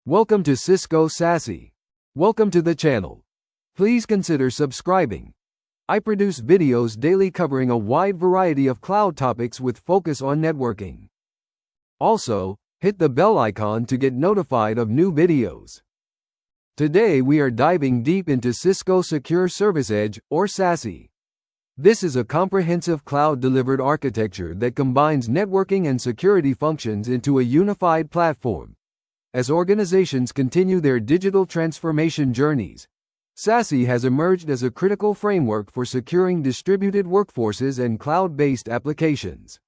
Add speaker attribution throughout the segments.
Speaker 1: Welcome to Cisco SASE. Welcome to the channel. Please consider subscribing. I produce videos daily covering a wide variety of cloud topics with focus on networking. Also, hit the bell icon to get notified of new videos. Today we are diving deep into Cisco Secure Service Edge, or SASE. This is a comprehensive cloud-delivered architecture that combines networking and security functions into a unified platform. As organizations continue their digital transformation journeys, SASE has emerged as a critical framework for securing distributed workforces and cloud-based applications.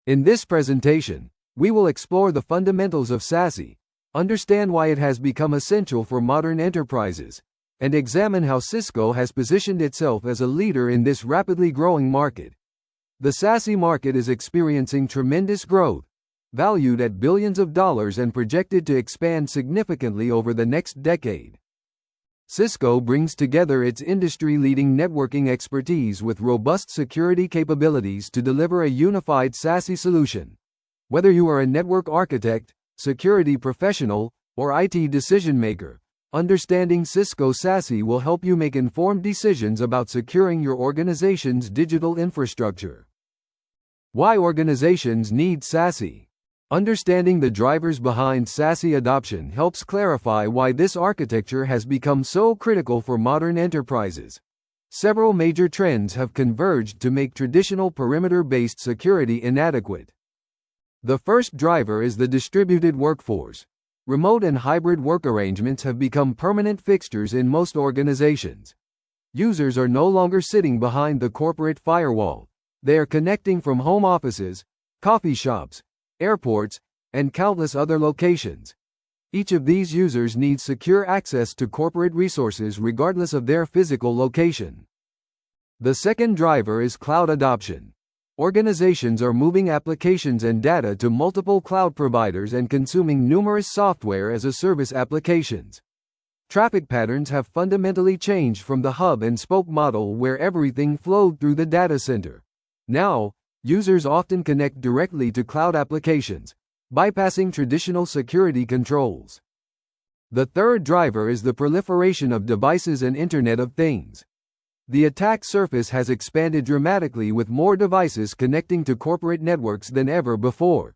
Speaker 1: In this presentation, we will explore the fundamentals of SASE, understand why it has become essential for modern enterprises, and examine how Cisco has positioned itself as a leader in this rapidly growing market. The SASE market is experiencing tremendous growth, valued at billions of dollars and projected to expand significantly over the next decade. Cisco brings together its industry-leading networking expertise with robust security capabilities to deliver a unified SASE solution. Whether you are a network architect, security professional, or IT decision-maker, understanding Cisco SASE will help you make informed decisions about securing your organization's digital infrastructure. Why organizations need SASE? Understanding the drivers behind SASE adoption helps clarify why this architecture has become so critical for modern enterprises. Several major trends have converged to make traditional perimeter-based security inadequate. The first driver is the distributed workforce. Remote and hybrid work arrangements have become permanent fixtures in most organizations. Users are no longer sitting behind the corporate firewall. They are connecting from home offices, coffee shops, airports, and countless other locations. Each of these users needs secure access to corporate resources regardless of their physical location. The second driver is cloud adoption. Organizations are moving applications and data to multiple cloud providers and consuming numerous software-as-a-service applications. Traffic patterns have fundamentally changed from the hub-and-spoke model where everything flowed through the data center. Now, users often connect directly to cloud applications, bypassing traditional security controls. The third driver is the proliferation of devices and Internet of Things. The attack surface has expanded dramatically with more devices connecting to corporate networks than ever before.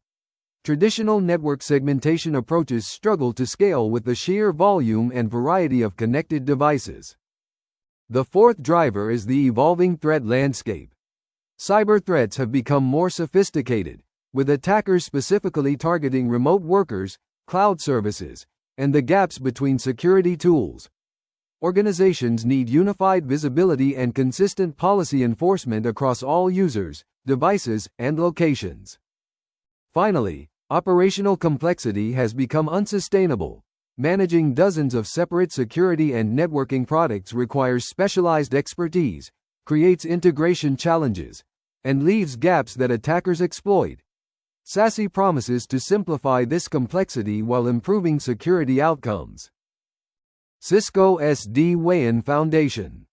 Speaker 1: Traditional network segmentation approaches struggle to scale with the sheer volume and variety of connected devices. The fourth driver is the evolving threat landscape. Cyber threats have become more sophisticated, with attackers specifically targeting remote workers, cloud services, and the gaps between security tools. Organizations need unified visibility and consistent policy enforcement across all users, devices, and locations. Finally, operational complexity has become unsustainable. Managing dozens of separate security and networking products requires specialized expertise, creates integration challenges, and leaves gaps that attackers exploit. SASE promises to simplify this complexity while improving security outcomes. Cisco SD-WAN Foundation.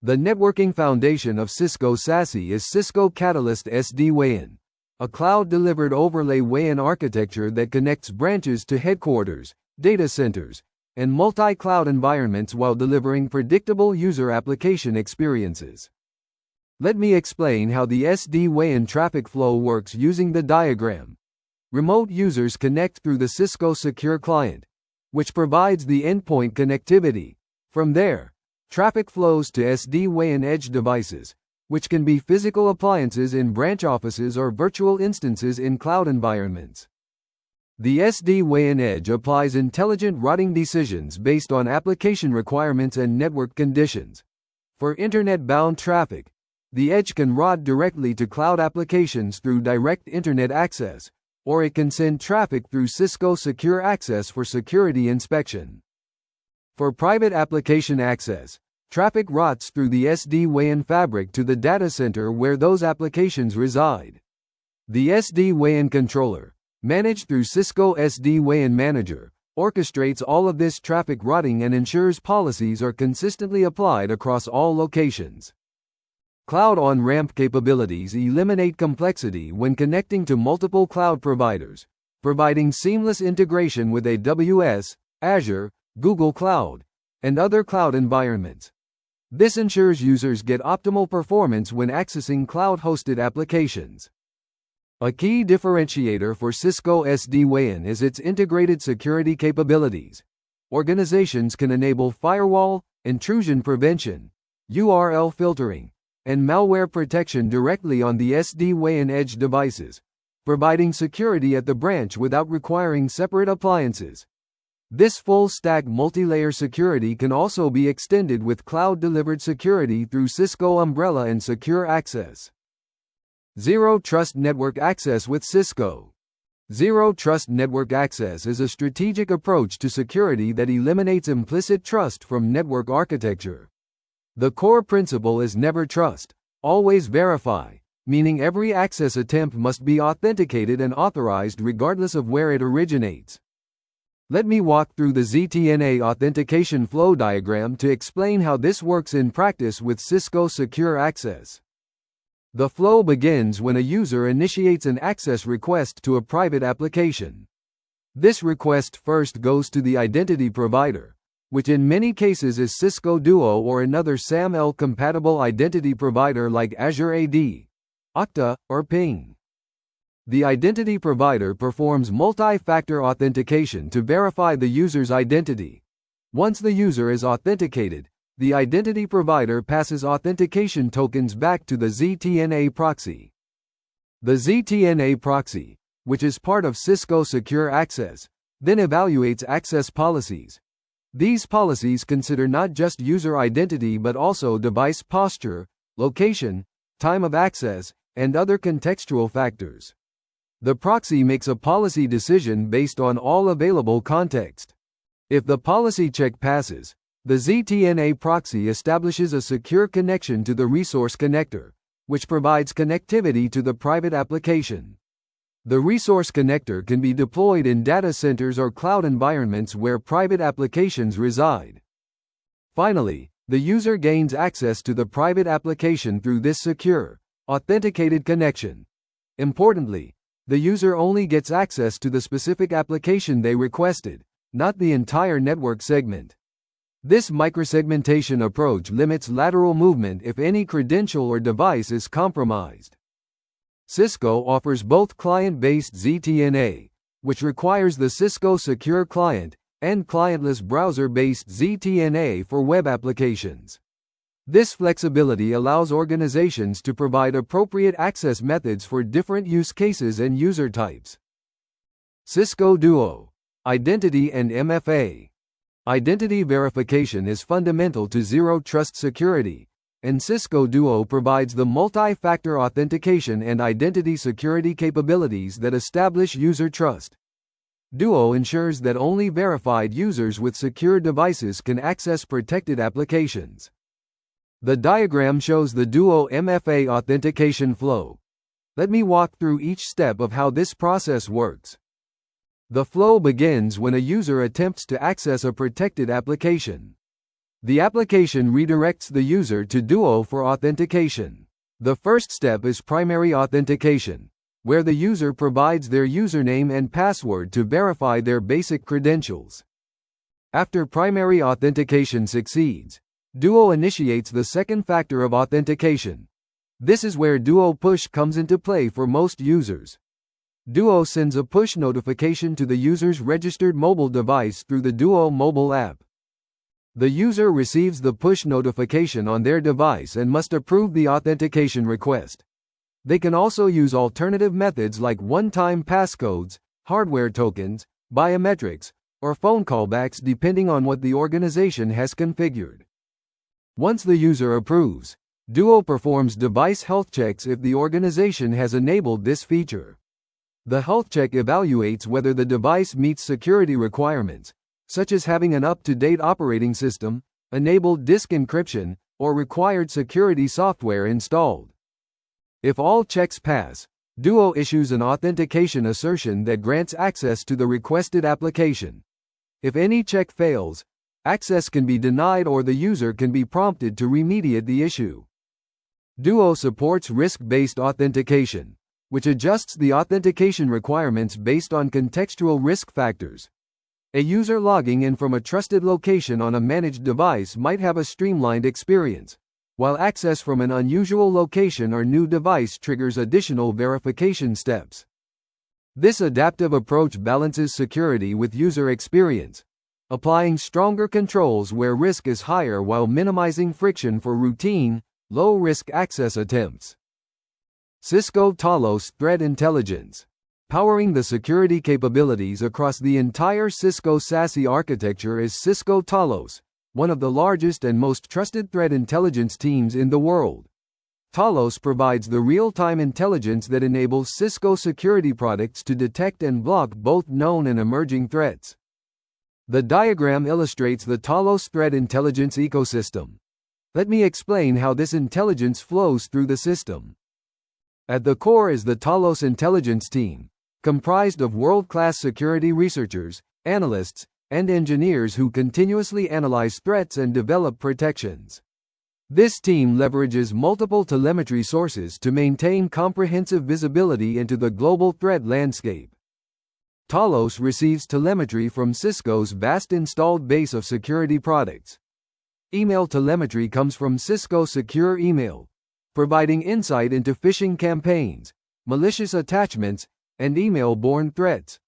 Speaker 1: The networking foundation of Cisco SASE is Cisco Catalyst SD-WAN, a cloud-delivered overlay WAN architecture that connects branches to headquarters, data centers, and multi-cloud environments while delivering predictable user application experiences. Let me explain how the SD-WAN traffic flow works using the diagram. Remote users connect through the Cisco Secure Client, which provides the endpoint connectivity. From there, traffic flows to SD-WAN edge devices, which can be physical appliances in branch offices or virtual instances in cloud environments. The SD-WAN edge applies intelligent routing decisions based on application requirements and network conditions. For internet-bound traffic, the edge can route directly to cloud applications through direct internet access, or it can send traffic through Cisco Secure Access for security inspection. For private application access, traffic routes through the SD-WAN fabric to the data center where those applications reside. The SD-WAN controller, managed through Cisco SD-WAN Manager, orchestrates all of this traffic routing and ensures policies are consistently applied across all locations. Cloud on-ramp capabilities eliminate complexity when connecting to multiple cloud providers, providing seamless integration with AWS, Azure, Google Cloud, and other cloud environments. This ensures users get optimal performance when accessing cloud-hosted applications. A key differentiator for Cisco SD-WAN is its integrated security capabilities. Organizations can enable firewall, intrusion prevention, URL filtering, and malware protection directly on the SD-WAN edge devices, providing security at the branch without requiring separate appliances. This full-stack multi-layer security can also be extended with cloud-delivered security through Cisco Umbrella and Secure Access. Zero Trust Network Access with Cisco. Zero Trust Network Access is a strategic approach to security that eliminates implicit trust from network architecture. The core principle is never trust, always verify, meaning every access attempt must be authenticated and authorized regardless of where it originates. Let me walk through the ZTNA authentication flow diagram to explain how this works in practice with Cisco Secure Access. The flow begins when a user initiates an access request to a private application. This request first goes to the identity provider, which in many cases is Cisco Duo or another SAML-compatible identity provider like Azure AD, Okta, or Ping. The identity provider performs multi-factor authentication to verify the user's identity. Once the user is authenticated, the identity provider passes authentication tokens back to the ZTNA proxy. The ZTNA proxy, which is part of Cisco Secure Access, then evaluates access policies. These policies consider not just user identity but also device posture, location, time of access, and other contextual factors. The proxy makes a policy decision based on all available context. If the policy check passes, the ZTNA proxy establishes a secure connection to the resource connector, which provides connectivity to the private application. The resource connector can be deployed in data centers or cloud environments where private applications reside. Finally, the user gains access to the private application through this secure, authenticated connection. Importantly, the user only gets access to the specific application they requested, not the entire network segment. This microsegmentation approach limits lateral movement if any credential or device is compromised. Cisco offers both client-based ZTNA, which requires the Cisco Secure Client, and clientless browser-based ZTNA for web applications. This flexibility allows organizations to provide appropriate access methods for different use cases and user types. Cisco Duo, Identity and MFA. Identity verification is fundamental to Zero Trust security, and Cisco Duo provides the multi-factor authentication and identity security capabilities that establish user trust. Duo ensures that only verified users with secure devices can access protected applications. The diagram shows the Duo MFA authentication flow. Let me walk through each step of how this process works. The flow begins when a user attempts to access a protected application. The application redirects the user to Duo for authentication. The first step is primary authentication, where the user provides their username and password to verify their basic credentials. After primary authentication succeeds, Duo initiates the second factor of authentication. This is where Duo Push comes into play for most users. Duo sends a push notification to the user's registered mobile device through the Duo mobile app. The user receives the push notification on their device and must approve the authentication request. They can also use alternative methods like one-time passcodes, hardware tokens, biometrics, or phone callbacks depending on what the organization has configured. Once the user approves, Duo performs device health checks if the organization has enabled this feature. The health check evaluates whether the device meets security requirements, such as having an up-to-date operating system, enabled disk encryption, or required security software installed. If all checks pass, Duo issues an authentication assertion that grants access to the requested application. If any check fails, access can be denied or the user can be prompted to remediate the issue. Duo supports risk-based authentication, which adjusts the authentication requirements based on contextual risk factors. A user logging in from a trusted location on a managed device might have a streamlined experience, while access from an unusual location or new device triggers additional verification steps. This adaptive approach balances security with user experience, applying stronger controls where risk is higher while minimizing friction for routine, low-risk access attempts. Cisco Talos Threat Intelligence. Powering the security capabilities across the entire Cisco SASE architecture is Cisco Talos, one of the largest and most trusted threat intelligence teams in the world. Talos provides the real-time intelligence that enables Cisco security products to detect and block both known and emerging threats. The diagram illustrates the Talos threat intelligence ecosystem. Let me explain how this intelligence flows through the system. At the core is the Talos intelligence team, comprised of world-class security researchers, analysts, and engineers who continuously analyze threats and develop protections. This team leverages multiple telemetry sources to maintain comprehensive visibility into the global threat landscape. Talos receives telemetry from Cisco's vast installed base of security products. Email telemetry comes from Cisco Secure Email, providing insight into phishing campaigns, malicious attachments, and email-borne threats.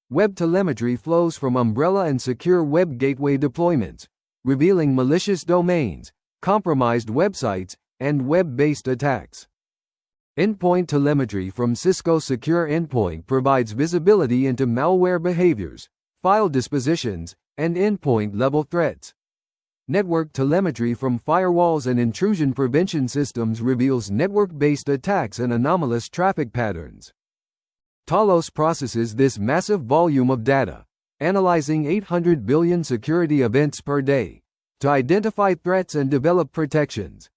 Speaker 1: Web telemetry flows from Umbrella and Secure Web Gateway deployments, revealing malicious domains, compromised websites, and web-based attacks. Endpoint telemetry from Cisco Secure Endpoint provides visibility into malware behaviors, file dispositions, and endpoint-level threats. Network telemetry from firewalls and intrusion prevention systems reveals network-based attacks and anomalous traffic patterns. Talos processes this massive volume of data, analyzing 800 billion security events per day, to identify threats and develop protections.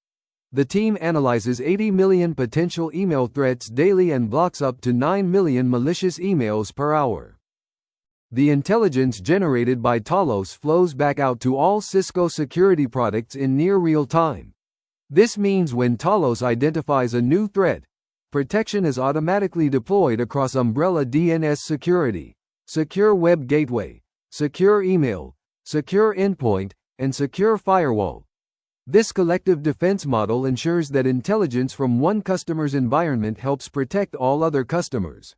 Speaker 1: The team analyzes 80 million potential email threats daily and blocks up to 9 million malicious emails per hour. The intelligence generated by Talos flows back out to all Cisco security products in near real time. This means when Talos identifies a new threat, protection is automatically deployed across Umbrella DNS Security, Secure Web Gateway, Secure Email, Secure Endpoint, and Secure Firewall. This collective defense model ensures that intelligence from one customer's environment helps protect all other customers.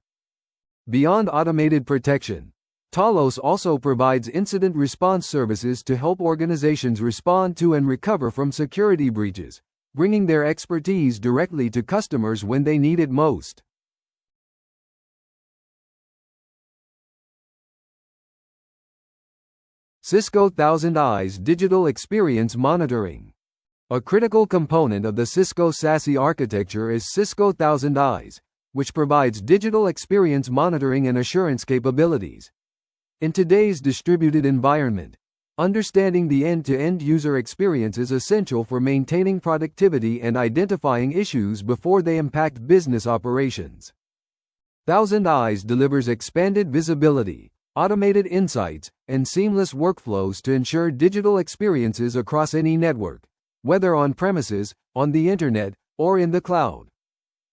Speaker 1: Beyond automated protection, Talos also provides incident response services to help organizations respond to and recover from security breaches, bringing their expertise directly to customers when they need it most. Cisco ThousandEyes Digital Experience Monitoring. A critical component of the Cisco SASE architecture is Cisco ThousandEyes, which provides digital experience monitoring and assurance capabilities. In today's distributed environment, understanding the end-to-end user experience is essential for maintaining productivity and identifying issues before they impact business operations. ThousandEyes delivers expanded visibility, automated insights, and seamless workflows to ensure digital experiences across any network, whether on-premises, on the internet, or in the cloud.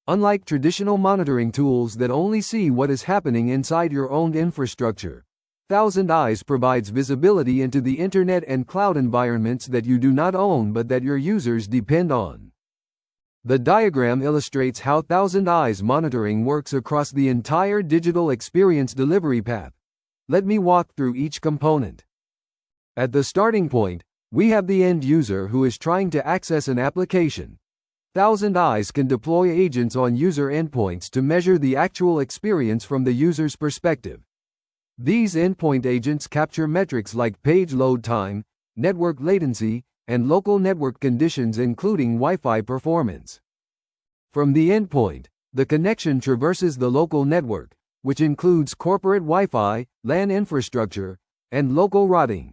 Speaker 1: Unlike traditional monitoring tools that only see what is happening inside your own infrastructure, ThousandEyes provides visibility into the internet and cloud environments that you do not own but that your users depend on. The diagram illustrates how ThousandEyes monitoring works across the entire digital experience delivery path. Let me walk through each component. At the starting point, we have the end user who is trying to access an application. ThousandEyes can deploy agents on user endpoints to measure the actual experience from the user's perspective. These endpoint agents capture metrics like page load time, network latency, and local network conditions including Wi-Fi performance. From the endpoint, the connection traverses the local network, which includes corporate Wi-Fi, LAN infrastructure, and local routing.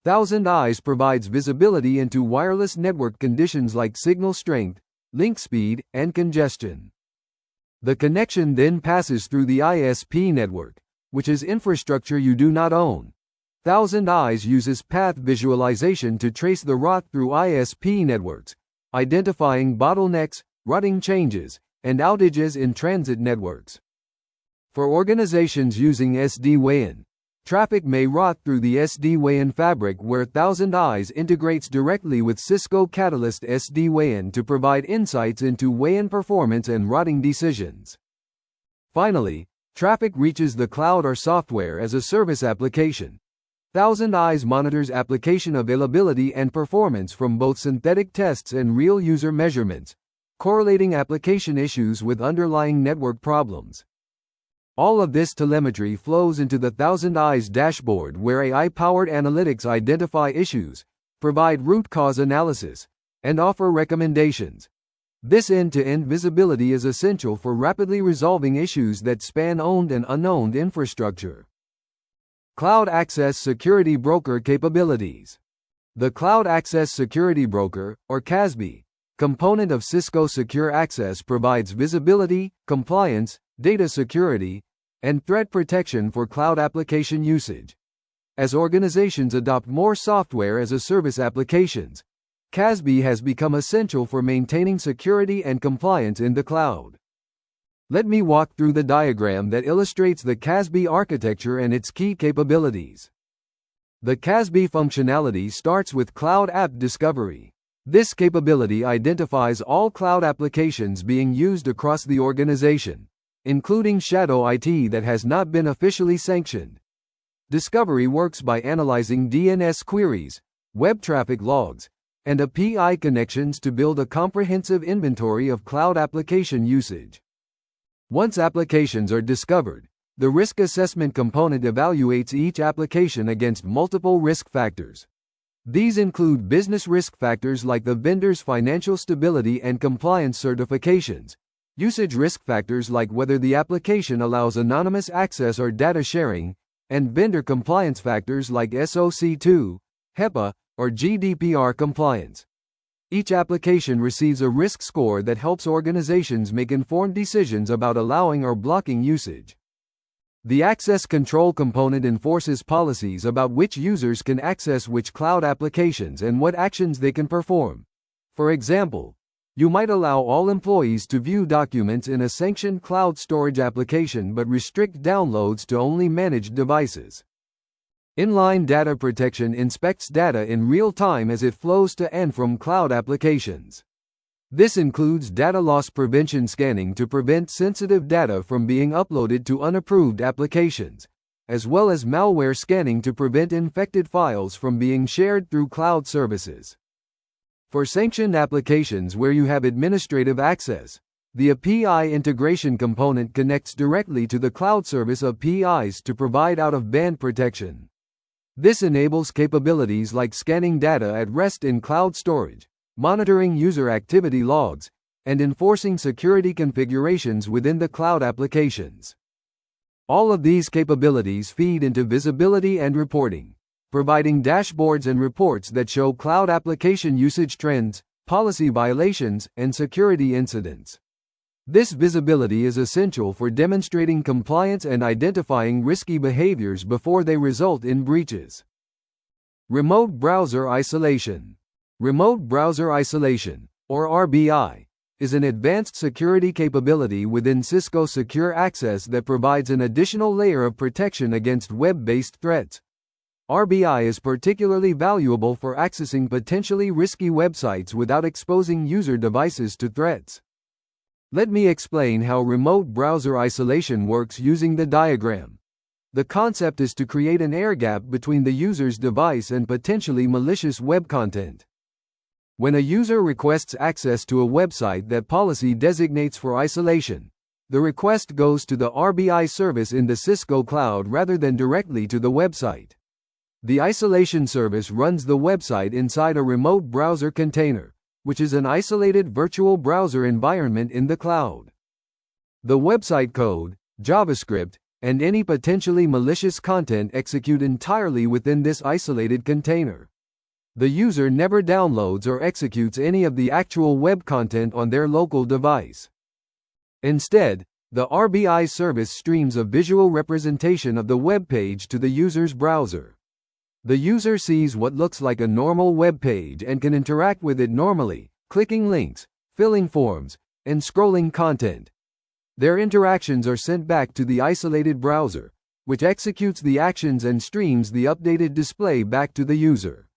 Speaker 1: ThousandEyes provides visibility into wireless network conditions like signal strength, link speed, and congestion. The connection then passes through the ISP network, which is infrastructure you do not own. ThousandEyes uses path visualization to trace the route through ISP networks, identifying bottlenecks, routing changes, and outages in transit networks. For organizations using SD-WAN, traffic may route through the SD-WAN fabric where ThousandEyes integrates directly with Cisco Catalyst SD-WAN to provide insights into WAN performance and routing decisions. Finally, traffic reaches the cloud or software as a service application. ThousandEyes monitors application availability and performance from both synthetic tests and real user measurements, correlating application issues with underlying network problems. All of this telemetry flows into the ThousandEyes dashboard where AI-powered analytics identify issues, provide root cause analysis, and offer recommendations. This end-to-end visibility is essential for rapidly resolving issues that span owned and unowned infrastructure. Cloud Access Security Broker Capabilities. The Cloud Access Security Broker, or CASB, component of Cisco Secure Access provides visibility, compliance, data security, and threat protection for cloud application usage. As organizations adopt more software as a service applications, CASB has become essential for maintaining security and compliance in the cloud. Let me walk through the diagram that illustrates the CASB architecture and its key capabilities. The CASB functionality starts with Cloud App Discovery. This capability identifies all cloud applications being used across the organization, including shadow IT that has not been officially sanctioned. Discovery works by analyzing DNS queries, web traffic logs, and API connections to build a comprehensive inventory of cloud application usage. Once applications are discovered, the risk assessment component evaluates each application against multiple risk factors. These include business risk factors like the vendor's financial stability and compliance certifications, usage risk factors like whether the application allows anonymous access or data sharing, and vendor compliance factors like SOC 2, HEPA, or GDPR compliance. Each application receives a risk score that helps organizations make informed decisions about allowing or blocking usage. The access control component enforces policies about which users can access which cloud applications and what actions they can perform. For example, you might allow all employees to view documents in a sanctioned cloud storage application but restrict downloads to only managed devices. Inline data protection inspects data in real time as it flows to and from cloud applications. This includes data loss prevention scanning to prevent sensitive data from being uploaded to unapproved applications, as well as malware scanning to prevent infected files from being shared through cloud services. For sanctioned applications where you have administrative access, the API integration component connects directly to the cloud service APIs to provide out-of-band protection. This enables capabilities like scanning data at rest in cloud storage, monitoring user activity logs, and enforcing security configurations within the cloud applications. All of these capabilities feed into visibility and reporting, providing dashboards and reports that show cloud application usage trends, policy violations, and security incidents. This visibility is essential for demonstrating compliance and identifying risky behaviors before they result in breaches. Remote Browser Isolation. Remote Browser Isolation, or RBI, is an advanced security capability within Cisco Secure Access that provides an additional layer of protection against web-based threats. RBI is particularly valuable for accessing potentially risky websites without exposing user devices to threats. Let me explain how remote browser isolation works using the diagram. The concept is to create an air gap between the user's device and potentially malicious web content. When a user requests access to a website that policy designates for isolation, the request goes to the RBI service in the Cisco cloud rather than directly to the website. The isolation service runs the website inside a remote browser container, which is an isolated virtual browser environment in the cloud. The website code, JavaScript, and any potentially malicious content execute entirely within this isolated container. The user never downloads or executes any of the actual web content on their local device. Instead, the RBI service streams a visual representation of the web page to the user's browser. The user sees what looks like a normal web page and can interact with it normally, clicking links, filling forms, and scrolling content. Their interactions are sent back to the isolated browser, which executes the actions and streams the updated display back to the user.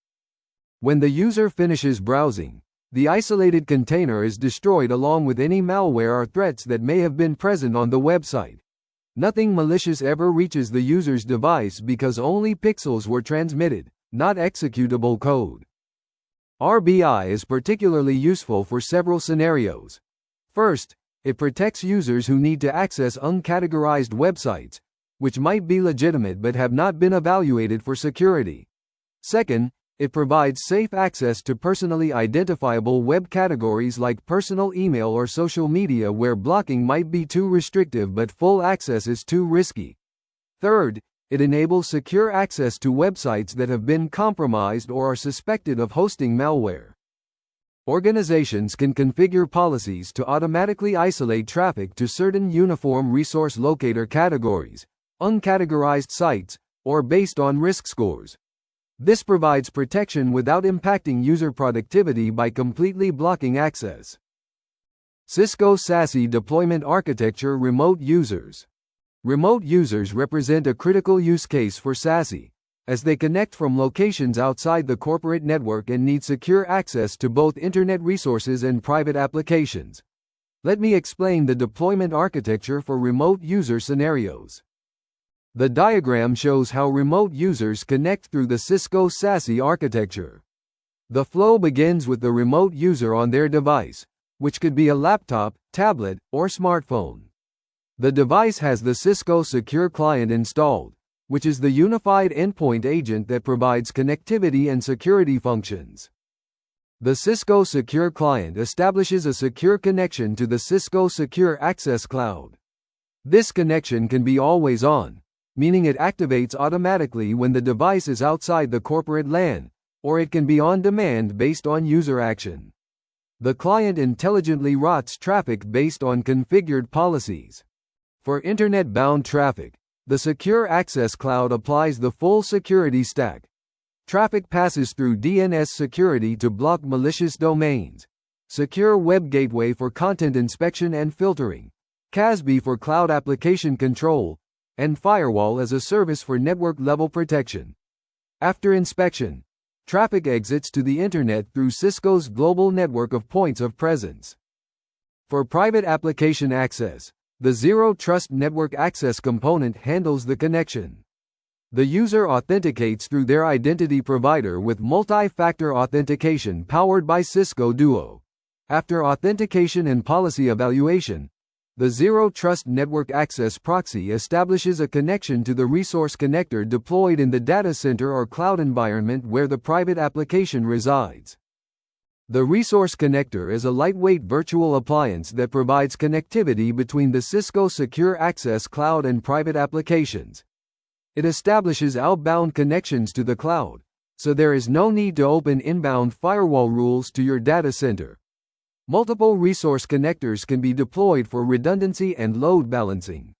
Speaker 1: When the user finishes browsing, the isolated container is destroyed along with any malware or threats that may have been present on the website. Nothing malicious ever reaches the user's device because only pixels were transmitted, not executable code. RBI is particularly useful for several scenarios. First, it protects users who need to access uncategorized websites, which might be legitimate but have not been evaluated for security. Second, it provides safe access to personally identifiable web categories like personal email or social media where blocking might be too restrictive but full access is too risky. Third, it enables secure access to websites that have been compromised or are suspected of hosting malware. Organizations can configure policies to automatically isolate traffic to certain uniform resource locator categories, uncategorized sites, or based on risk scores. This provides protection without impacting user productivity by completely blocking access. Cisco SASE Deployment Architecture. Remote users. Remote users represent a critical use case for SASE, as they connect from locations outside the corporate network and need secure access to both internet resources and private applications. Let me explain the deployment architecture for remote user scenarios. The diagram shows how remote users connect through the Cisco SASE architecture. The flow begins with the remote user on their device, which could be a laptop, tablet, or smartphone. The device has the Cisco Secure Client installed, which is the unified endpoint agent that provides connectivity and security functions. The Cisco Secure Client establishes a secure connection to the Cisco Secure Access Cloud. This connection can be always on, meaning it activates automatically when the device is outside the corporate LAN, or it can be on demand based on user action. The client intelligently routes traffic based on configured policies. For internet-bound traffic, the Secure Access Cloud applies the full security stack. Traffic passes through DNS security to block malicious domains, Secure Web Gateway for content inspection and filtering, CASB for cloud application control, and Firewall as a service for network-level protection. After inspection, traffic exits to the Internet through Cisco's global network of points of presence. For private application access, the Zero Trust Network Access component handles the connection. The user authenticates through their identity provider with multi-factor authentication powered by Cisco Duo. After authentication and policy evaluation, the Zero Trust Network Access proxy establishes a connection to the resource connector deployed in the data center or cloud environment where the private application resides. The resource connector is a lightweight virtual appliance that provides connectivity between the Cisco Secure Access Cloud and private applications. It establishes outbound connections to the cloud, so there is no need to open inbound firewall rules to your data center. Multiple resource connectors can be deployed for redundancy and load balancing.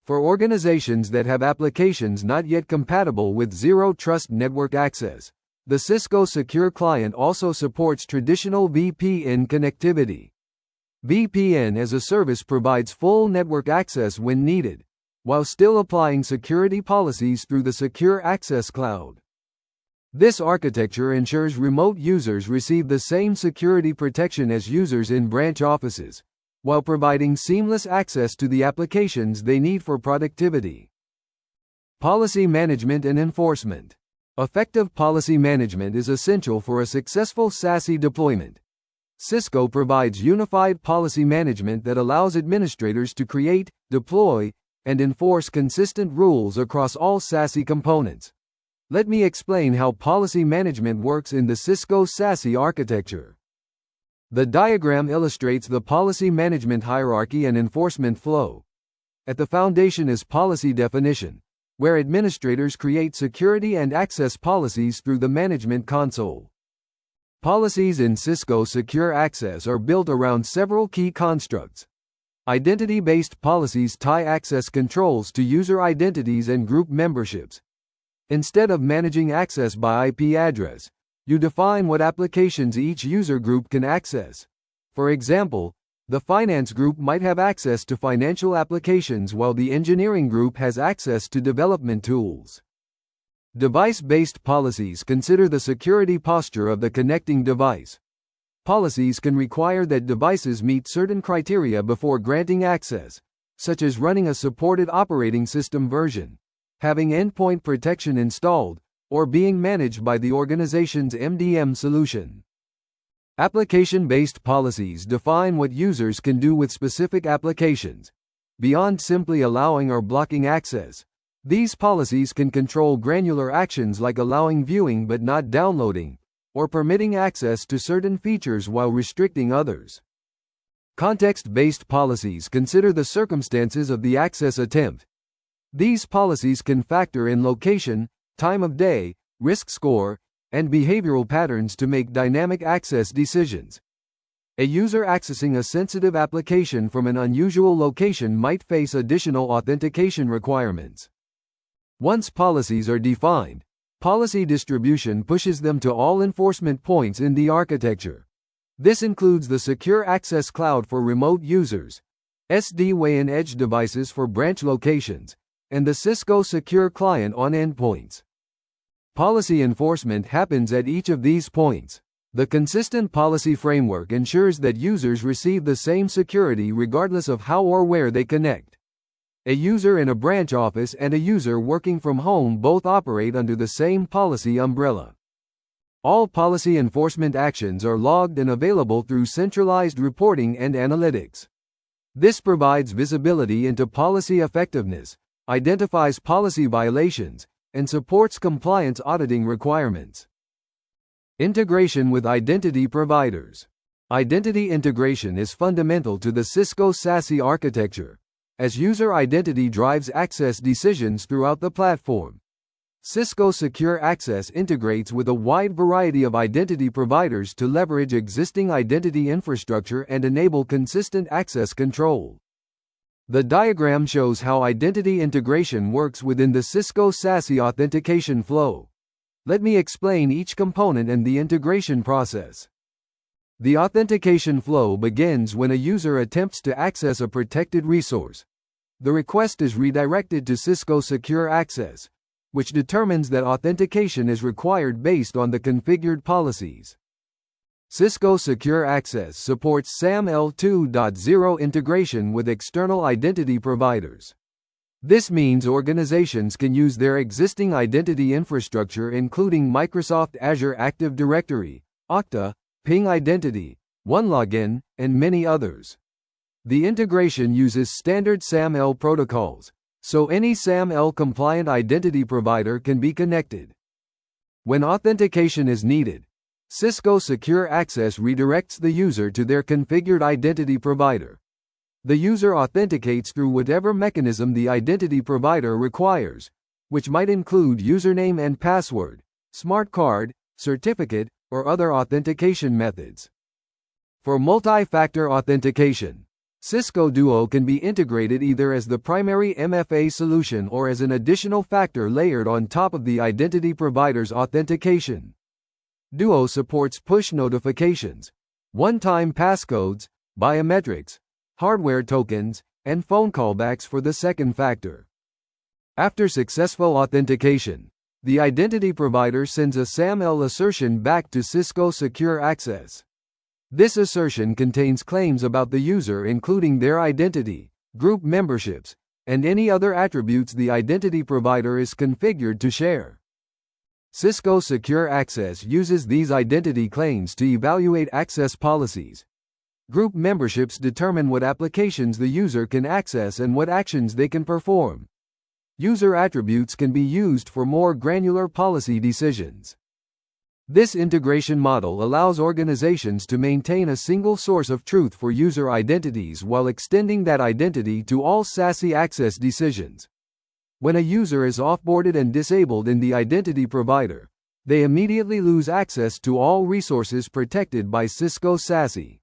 Speaker 1: For organizations that have applications not yet compatible with Zero Trust Network Access, the Cisco Secure Client also supports traditional VPN connectivity. VPN as a service provides full network access when needed, while still applying security policies through the Secure Access Cloud. This architecture ensures remote users receive the same security protection as users in branch offices, while providing seamless access to the applications they need for productivity. Policy management and enforcement. Effective policy management is essential for a successful SASE deployment. Cisco provides unified policy management that allows administrators to create, deploy, and enforce consistent rules across all SASE components. Let me explain how policy management works in the Cisco SASE architecture. The diagram illustrates the policy management hierarchy and enforcement flow. At the foundation is policy definition, where administrators create security and access policies through the management console. Policies in Cisco Secure Access are built around several key constructs. Identity-based policies tie access controls to user identities and group memberships. Instead of managing access by IP address, you define what applications each user group can access. For example, The finance group might have access to financial applications while the engineering group has access to development tools. Device-based policies consider the security posture of the connecting device. Policies can require that devices meet certain criteria before granting access, such as running a supported operating system version, having endpoint protection installed, or being managed by the organization's MDM solution. Application-based policies define what users can do with specific applications. Beyond simply allowing or blocking access, these policies can control granular actions like allowing viewing but not downloading, or permitting access to certain features while restricting others. Context-based policies consider the circumstances of the access attempt. These policies can factor in location, time of day, risk score, and behavioral patterns to make dynamic access decisions. A user accessing a sensitive application from an unusual location might face additional authentication requirements. Once policies are defined, policy distribution pushes them to all enforcement points in the architecture. This includes the Secure Access Cloud for remote users, SD-WAN edge devices for branch locations, and the Cisco Secure Client on endpoints. Policy enforcement happens at each of these points. The consistent policy framework ensures that users receive the same security regardless of how or where they connect. A user in a branch office and a user working from home both operate under the same policy umbrella. All policy enforcement actions are logged and available through centralized reporting and analytics. This provides visibility into policy effectiveness, identifies policy violations, and supports compliance auditing requirements. Integration with identity providers. Identity integration is fundamental to the Cisco SASE architecture, as user identity drives access decisions throughout the platform. Cisco Secure Access integrates with a wide variety of identity providers to leverage existing identity infrastructure and enable consistent access control. The diagram shows how identity integration works within the Cisco SASE authentication flow. Let me explain each component and the integration process. The authentication flow begins when a user attempts to access a protected resource. The request is redirected to Cisco Secure Access, which determines that authentication is required based on the configured policies. Cisco Secure Access supports SAM L2.0 integration with external identity providers. This means organizations can use their existing identity infrastructure including Microsoft Azure Active Directory, Okta, Ping Identity, OneLogin, and many others. The integration uses standard SAML protocols, so any SAML compliant identity provider can be connected. When authentication is needed, Cisco Secure Access redirects the user to their configured identity provider. The user authenticates through whatever mechanism the identity provider requires, which might include username and password, smart card, certificate, or other authentication methods. For multi-factor authentication, Cisco Duo can be integrated either as the primary MFA solution or as an additional factor layered on top of the identity provider's authentication. Duo supports push notifications, one-time passcodes, biometrics, hardware tokens, and phone callbacks for the second factor. After successful authentication, the identity provider sends a SAML assertion back to Cisco Secure Access. This assertion contains claims about the user including their identity, group memberships, and any other attributes the identity provider is configured to share. Cisco Secure Access uses these identity claims to evaluate access policies. Group memberships determine what applications the user can access and what actions they can perform. User attributes can be used for more granular policy decisions. This integration model allows organizations to maintain a single source of truth for user identities while extending that identity to all SASE access decisions. When a user is offboarded and disabled in the identity provider, they immediately lose access to all resources protected by Cisco SASE.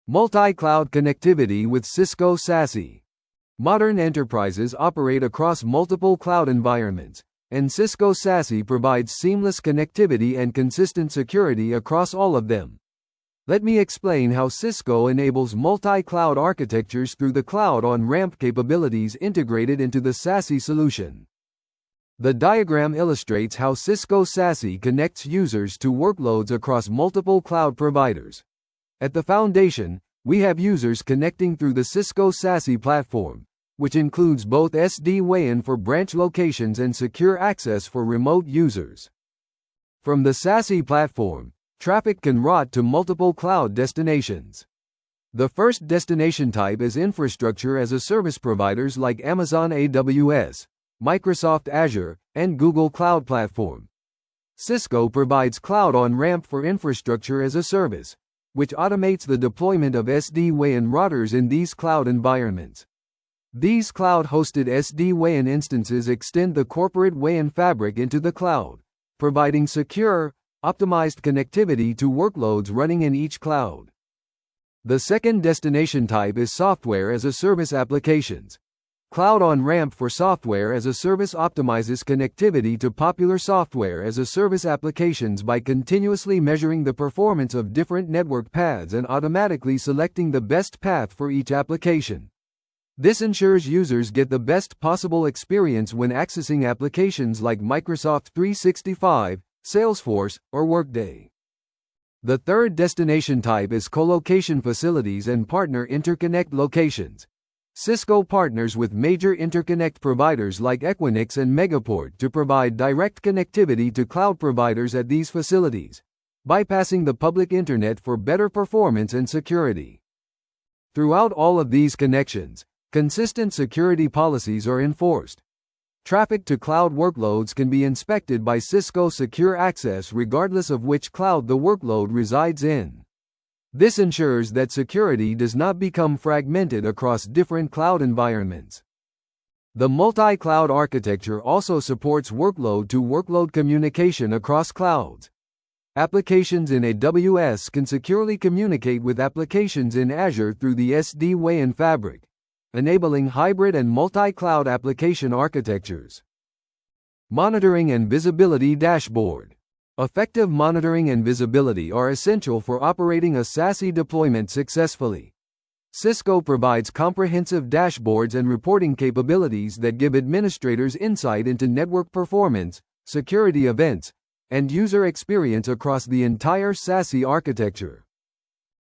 Speaker 1: Multi-cloud connectivity with Cisco SASE. Modern enterprises operate across multiple cloud environments, and Cisco SASE provides seamless connectivity and consistent security across all of them. Let me explain how Cisco enables multi-cloud architectures through the cloud on-ramp capabilities integrated into the SASE solution. The diagram illustrates how Cisco SASE connects users to workloads across multiple cloud providers. At the foundation, we have users connecting through the Cisco SASE platform, which includes both SD-WAN for branch locations and secure access for remote users. From the SASE platform, traffic can route to multiple cloud destinations. The first destination type is infrastructure as a service providers like Amazon AWS, Microsoft Azure, and Google Cloud Platform. Cisco provides cloud on-ramp for infrastructure as a service, which automates the deployment of SD-WAN routers in these cloud environments. These cloud-hosted SD-WAN instances extend the corporate WAN fabric into the cloud, providing secure, optimized connectivity to workloads running in each cloud. The second destination type is software as a service applications. Cloud on-ramp for software as a service optimizes connectivity to popular software as a service applications by continuously measuring the performance of different network paths and automatically selecting the best path for each application. This ensures users get the best possible experience when accessing applications like Microsoft 365, Salesforce, or Workday. The third destination type is colocation facilities and partner interconnect locations. Cisco partners with major interconnect providers like Equinix and Megaport to provide direct connectivity to cloud providers at these facilities, bypassing the public internet for better performance and security. Throughout all of these connections, consistent security policies are enforced. Traffic to cloud workloads can be inspected by Cisco Secure Access regardless of which cloud the workload resides in. This ensures that security does not become fragmented across different cloud environments. The multi-cloud architecture also supports workload-to-workload communication across clouds. Applications in AWS can securely communicate with applications in Azure through the SD-WAN fabric, enabling hybrid and multi-cloud application architectures. Monitoring and visibility dashboard. Effective monitoring and visibility are essential for operating a SASE deployment successfully. Cisco provides comprehensive dashboards and reporting capabilities that give administrators insight into network performance, security events, and user experience across the entire SASE architecture.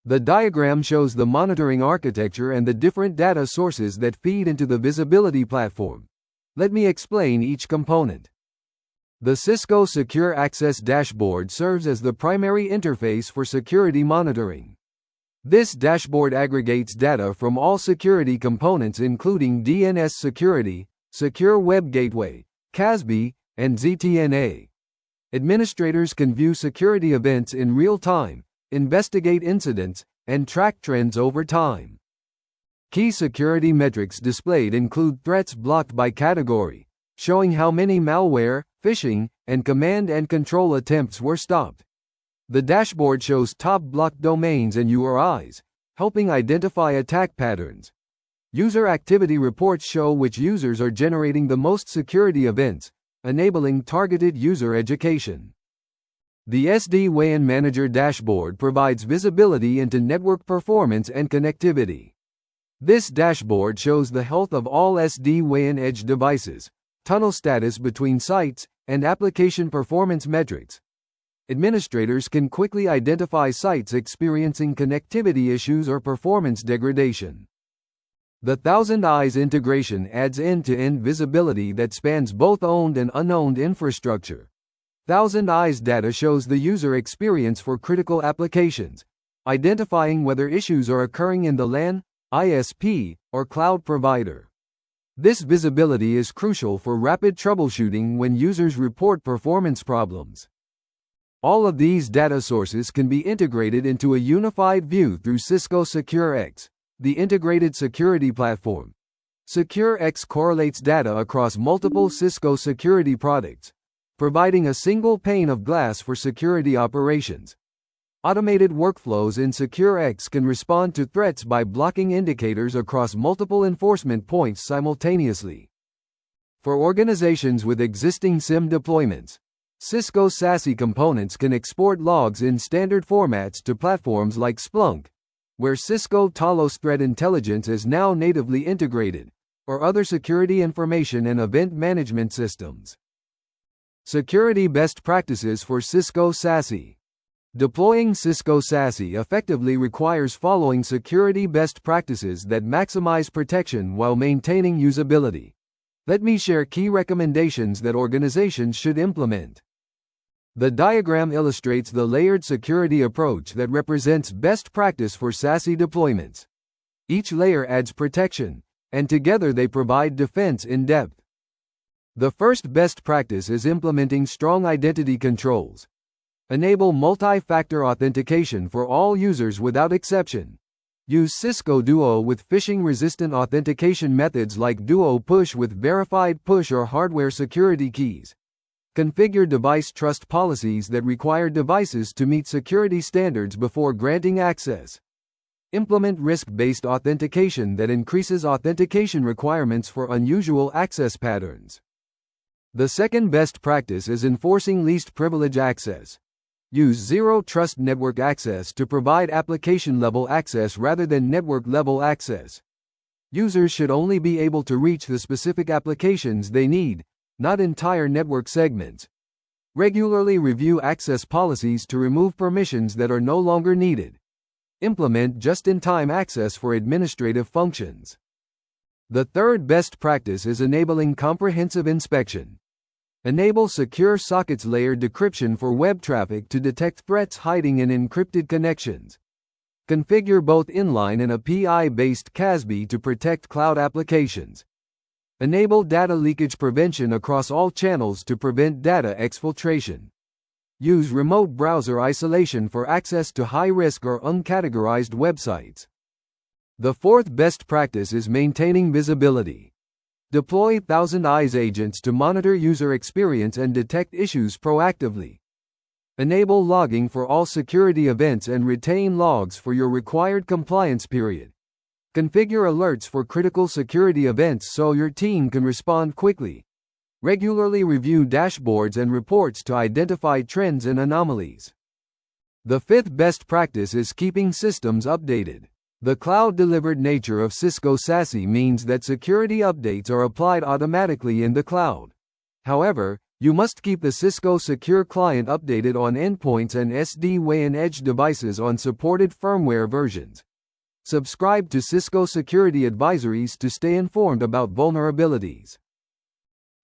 Speaker 1: The diagram shows the monitoring architecture and the different data sources that feed into the visibility platform. Let me explain each component. The Cisco Secure Access Dashboard serves as the primary interface for security monitoring. This dashboard aggregates data from all security components including DNS security, Secure Web Gateway, CASB, and ZTNA. Administrators can view security events in real time, investigate incidents, and track trends over time. Key security metrics displayed include threats blocked by category, showing how many malware, phishing, and command and control attempts were stopped. The dashboard shows top blocked domains and URIs, helping identify attack patterns. User activity reports show which users are generating the most security events, enabling targeted user education. The SD-WAN Manager dashboard provides visibility into network performance and connectivity. This dashboard shows the health of all SD-WAN edge devices, tunnel status between sites, and application performance metrics. Administrators can quickly identify sites experiencing connectivity issues or performance degradation. The ThousandEyes integration adds end-to-end visibility that spans both owned and unowned infrastructure. ThousandEyes data shows the user experience for critical applications, identifying whether issues are occurring in the LAN, ISP, or cloud provider. This visibility is crucial for rapid troubleshooting when users report performance problems. All of these data sources can be integrated into a unified view through Cisco SecureX, the integrated security platform. SecureX correlates data across multiple Cisco security products, providing a single pane of glass for security operations. Automated workflows in SecureX can respond to threats by blocking indicators across multiple enforcement points simultaneously. For organizations with existing SIEM deployments, Cisco SASE components can export logs in standard formats to platforms like Splunk, where Cisco Talos Threat Intelligence is now natively integrated, or other security information and event management systems. Security best practices for Cisco SASE. Deploying Cisco SASE effectively requires following security best practices that maximize protection while maintaining usability. Let me share key recommendations that organizations should implement. The diagram illustrates the layered security approach that represents best practice for SASE deployments. Each layer adds protection, and together they provide defense in depth. The first best practice is implementing strong identity controls. Enable multi-factor authentication for all users without exception. Use Cisco Duo with phishing-resistant authentication methods like Duo Push with verified push or hardware security keys. Configure device trust policies that require devices to meet security standards before granting access. Implement risk-based authentication that increases authentication requirements for unusual access patterns. The second best practice is enforcing least privilege access. Use Zero Trust network access to provide application-level access rather than network-level access. Users should only be able to reach the specific applications they need, not entire network segments. Regularly review access policies to remove permissions that are no longer needed. Implement just-in-time access for administrative functions. The third best practice is enabling comprehensive inspection. Enable secure sockets layer decryption for web traffic to detect threats hiding in encrypted connections. Configure both inline and API-based CASB to protect cloud applications. Enable data leakage prevention across all channels to prevent data exfiltration. Use remote browser isolation for access to high-risk or uncategorized websites. The fourth best practice is maintaining visibility. Deploy ThousandEyes agents to monitor user experience and detect issues proactively. Enable logging for all security events and retain logs for your required compliance period. Configure alerts for critical security events so your team can respond quickly. Regularly review dashboards and reports to identify trends and anomalies. The fifth best practice is keeping systems updated. The cloud-delivered nature of Cisco SASE means that security updates are applied automatically in the cloud. However, you must keep the Cisco Secure Client updated on endpoints and SD-WAN edge devices on supported firmware versions. Subscribe to Cisco Security Advisories to stay informed about vulnerabilities.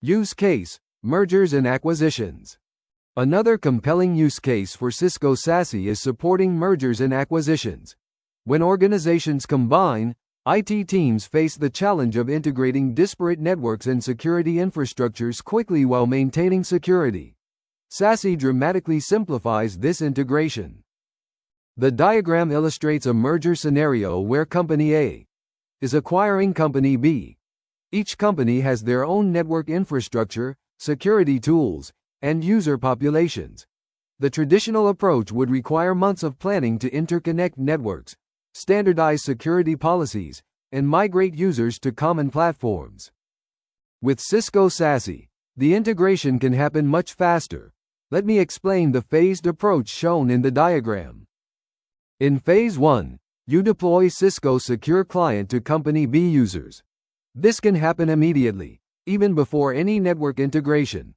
Speaker 1: Use case: mergers and acquisitions. Another compelling use case for Cisco SASE is supporting mergers and acquisitions. When organizations combine, IT teams face the challenge of integrating disparate networks and security infrastructures quickly while maintaining security. SASE dramatically simplifies this integration. The diagram illustrates a merger scenario where Company A is acquiring Company B. Each company has their own network infrastructure, security tools, and user populations. The traditional approach would require months of planning to interconnect networks, standardize security policies, and migrate users to common platforms. With Cisco SASE, the integration can happen much faster. Let me explain the phased approach shown in the diagram. In Phase 1, you deploy Cisco Secure Client to Company B users. This can happen immediately, even before any network integration.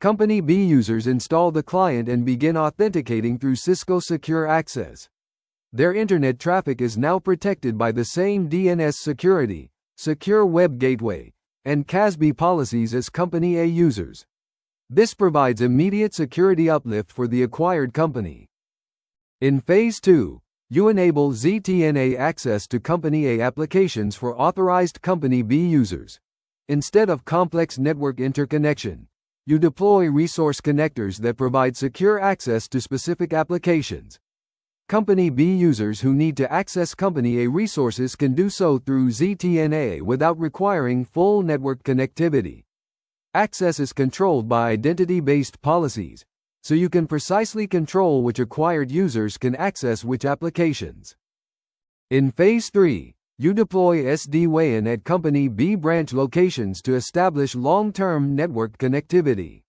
Speaker 1: Company B users install the client and begin authenticating through Cisco Secure Access. Their internet traffic is now protected by the same DNS security, Secure Web Gateway, and CASB policies as Company A users. This provides immediate security uplift for the acquired company. In Phase 2, you enable ZTNA access to Company A applications for authorized Company B users. Instead of complex network interconnection, you deploy resource connectors that provide secure access to specific applications. Company B users who need to access Company A resources can do so through ZTNA without requiring full network connectivity. Access is controlled by identity-based policies, so you can precisely control which acquired users can access which applications. In Phase 3, You deploy SD-WAN at Company B branch locations to establish long-term network connectivity.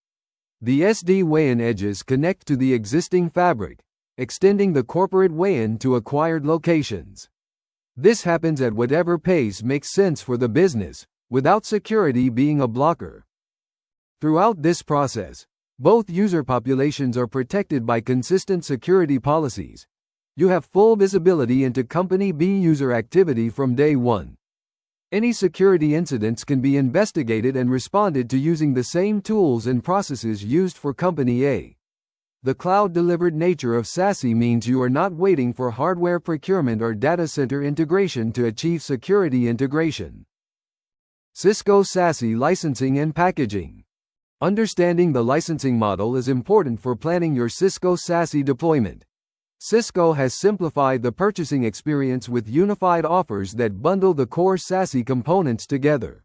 Speaker 1: The SD-WAN edges connect to the existing fabric, extending the corporate WAN to acquired locations. This happens at whatever pace makes sense for the business, without security being a blocker. Throughout this process, both user populations are protected by consistent security policies. You have full visibility into Company B user activity from day one. Any security incidents can be investigated and responded to using the same tools and processes used for Company A. The cloud-delivered nature of SASE means you are not waiting for hardware procurement or data center integration to achieve security integration. Cisco SASE licensing and packaging. Understanding the licensing model is important for planning your Cisco SASE deployment. Cisco has simplified the purchasing experience with unified offers that bundle the core SASE components together.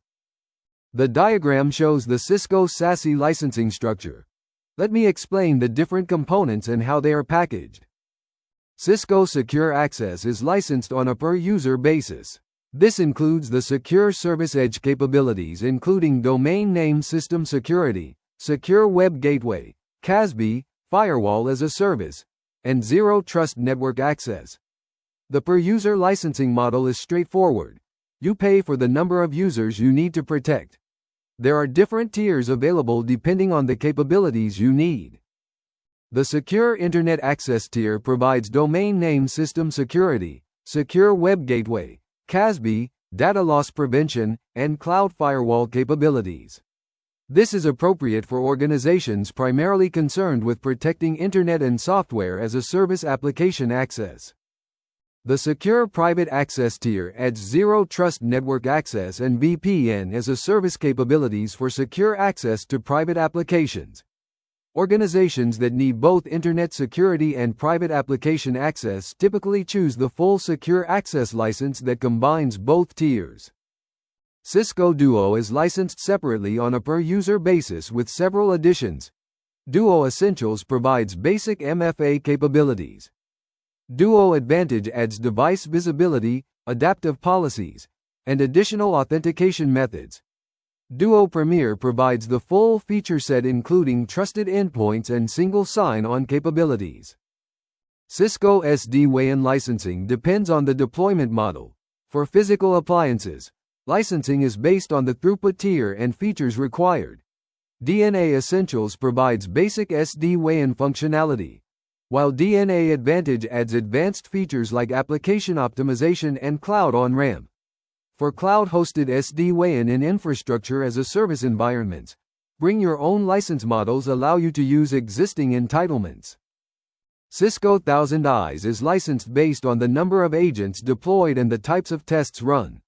Speaker 1: The diagram shows the Cisco SASE licensing structure. Let me explain the different components and how they are packaged. Cisco Secure Access is licensed on a per-user basis. This includes the Secure Service Edge capabilities including Domain Name System Security, Secure Web Gateway, CASB, Firewall as a Service, and Zero Trust Network Access. The per-user licensing model is straightforward. You pay for the number of users you need to protect. There are different tiers available depending on the capabilities you need. The Secure Internet Access tier provides Domain Name System Security, Secure Web Gateway, CASB, data loss prevention, and cloud firewall capabilities. This is appropriate for organizations primarily concerned with protecting Internet and software as a service application access. The Secure Private Access tier adds Zero Trust Network Access and VPN as a service capabilities for secure access to private applications. Organizations that need both Internet security and private application access typically choose the full Secure Access license that combines both tiers. Cisco Duo is licensed separately on a per-user basis with several additions. Duo Essentials provides basic MFA capabilities. Duo Advantage adds device visibility, adaptive policies, and additional authentication methods. Duo Premier provides the full feature set including trusted endpoints and single sign-on capabilities. Cisco SD-WAN licensing depends on the deployment model. For physical appliances, licensing is based on the throughput tier and features required. DNA Essentials provides basic SD-WAN functionality, while DNA Advantage adds advanced features like application optimization and cloud on-ramp. For cloud-hosted SD-WAN in infrastructure as a service environments, bring your own license models allow you to use existing entitlements. Cisco ThousandEyes is licensed based on the number of agents deployed and the types of tests run.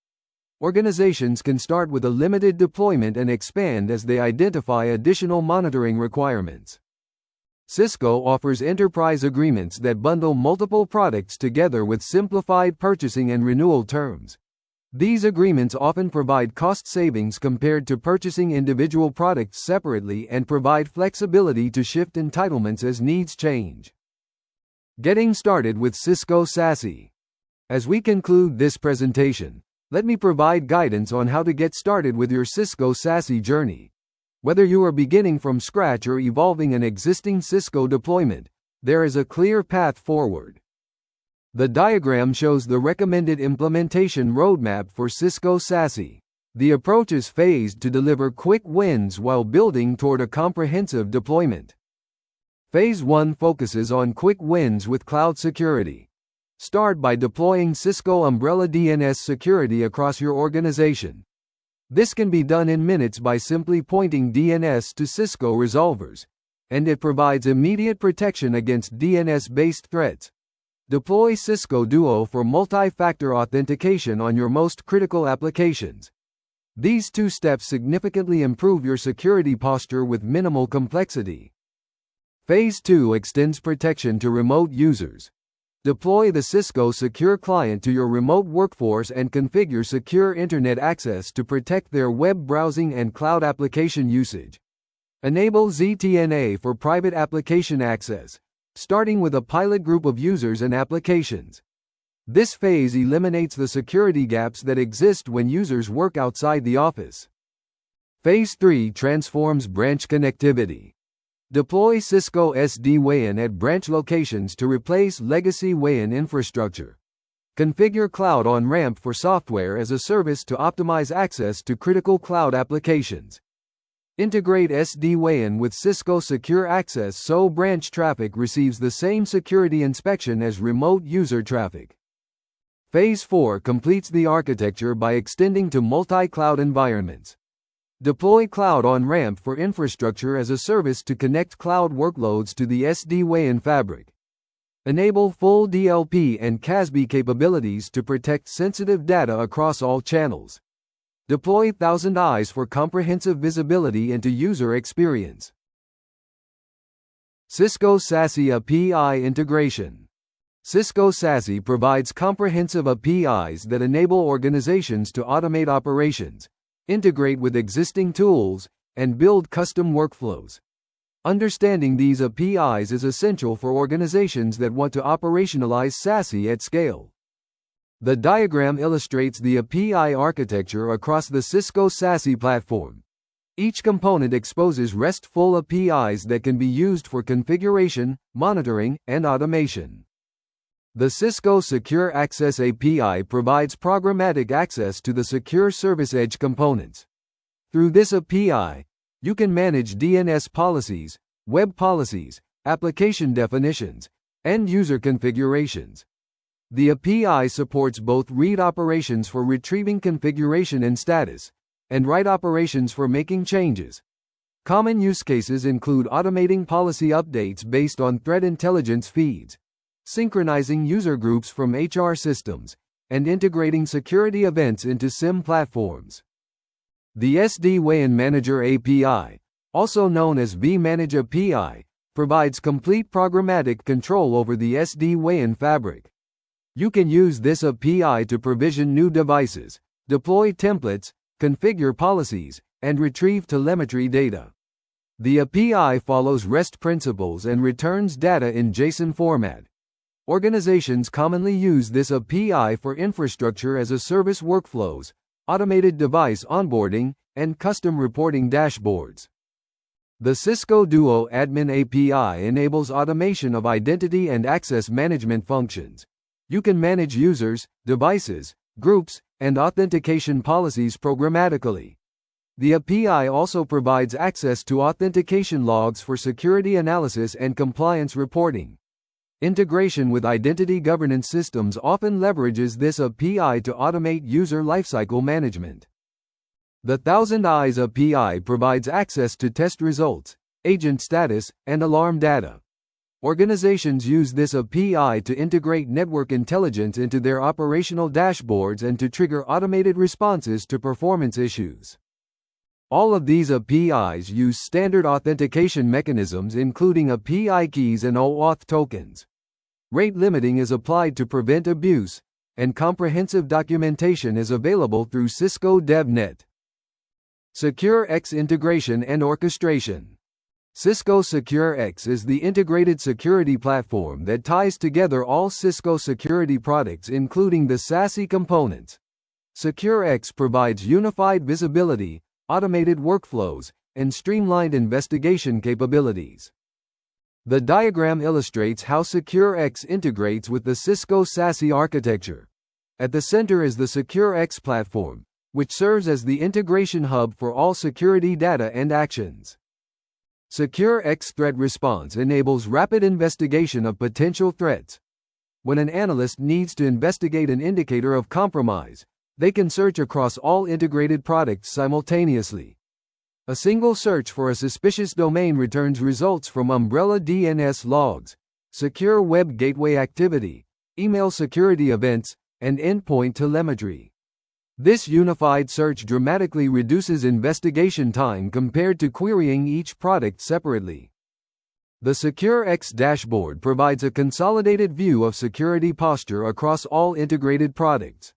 Speaker 1: Organizations can start with a limited deployment and expand as they identify additional monitoring requirements. Cisco offers enterprise agreements that bundle multiple products together with simplified purchasing and renewal terms. These agreements often provide cost savings compared to purchasing individual products separately and provide flexibility to shift entitlements as needs change. Getting started with Cisco SASE. As we conclude this presentation, let me provide guidance on how to get started with your Cisco SASE journey. Whether you are beginning from scratch or evolving an existing Cisco deployment, there is a clear path forward. The diagram shows the recommended implementation roadmap for Cisco SASE. The approach is phased to deliver quick wins while building toward a comprehensive deployment. Phase 1 focuses on quick wins with cloud security. Start by deploying Cisco Umbrella DNS security across your organization. This can be done in minutes by simply pointing DNS to Cisco resolvers, and it provides immediate protection against DNS-based threats. Deploy Cisco Duo for multi-factor authentication on your most critical applications. These two steps significantly improve your security posture with minimal complexity. Phase 2 extends protection to remote users. Deploy the Cisco Secure Client to your remote workforce and configure secure internet access to protect their web browsing and cloud application usage. Enable ZTNA for private application access, starting with a pilot group of users and applications. This phase eliminates the security gaps that exist when users work outside the office. Phase 3 transforms branch connectivity. Deploy Cisco SD-WAN at branch locations to replace legacy WAN infrastructure. Configure cloud on-ramp for software as a service to optimize access to critical cloud applications. Integrate SD-WAN with Cisco Secure Access so branch traffic receives the same security inspection as remote user traffic. Phase 4 completes the architecture by extending to multi-cloud environments. Deploy cloud on-ramp for infrastructure as a service to connect cloud workloads to the SD-WAN fabric. Enable full DLP and CASB capabilities to protect sensitive data across all channels. Deploy ThousandEyes for comprehensive visibility into user experience. Cisco SASE API integration. Cisco SASE provides comprehensive APIs that enable organizations to automate operations, integrate with existing tools, and build custom workflows. Understanding these APIs is essential for organizations that want to operationalize SASE at scale. The diagram illustrates the API architecture across the Cisco SASE platform. Each component exposes RESTful APIs that can be used for configuration, monitoring, and automation. The Cisco Secure Access API provides programmatic access to the Secure Service Edge components. Through this API, you can manage DNS policies, web policies, application definitions, and user configurations. The API supports both read operations for retrieving configuration and status, and write operations for making changes. Common use cases include automating policy updates based on threat intelligence feeds, synchronizing user groups from HR systems, and integrating security events into SIEM platforms. The SD-WAN Manager API, also known as vManage API, provides complete programmatic control over the SD-WAN fabric. You can use this API to provision new devices, deploy templates, configure policies, and retrieve telemetry data. The API follows REST principles and returns data in JSON format. Organizations commonly use this API for infrastructure as a service workflows, automated device onboarding, and custom reporting dashboards. The Cisco Duo Admin API enables automation of identity and access management functions. You can manage users, devices, groups, and authentication policies programmatically. The API also provides access to authentication logs for security analysis and compliance reporting. Integration with identity governance systems often leverages this API to automate user lifecycle management. The ThousandEyes API provides access to test results, agent status, and alarm data. Organizations use this API to integrate network intelligence into their operational dashboards and to trigger automated responses to performance issues. All of these APIs use standard authentication mechanisms including API keys and OAuth tokens. Rate limiting is applied to prevent abuse, and comprehensive documentation is available through Cisco DevNet. SecureX integration and orchestration. Cisco SecureX is the integrated security platform that ties together all Cisco security products including the SASE components. SecureX provides unified visibility, automated workflows, and streamlined investigation capabilities. The diagram illustrates how SecureX integrates with the Cisco SASE architecture. At the center is the SecureX platform, which serves as the integration hub for all security data and actions. SecureX Threat Response enables rapid investigation of potential threats. When an analyst needs to investigate an indicator of compromise, they can search across all integrated products simultaneously. A single search for a suspicious domain returns results from umbrella DNS logs, secure web gateway activity, email security events, and endpoint telemetry. This unified search dramatically reduces investigation time compared to querying each product separately. The SecureX dashboard provides a consolidated view of security posture across all integrated products.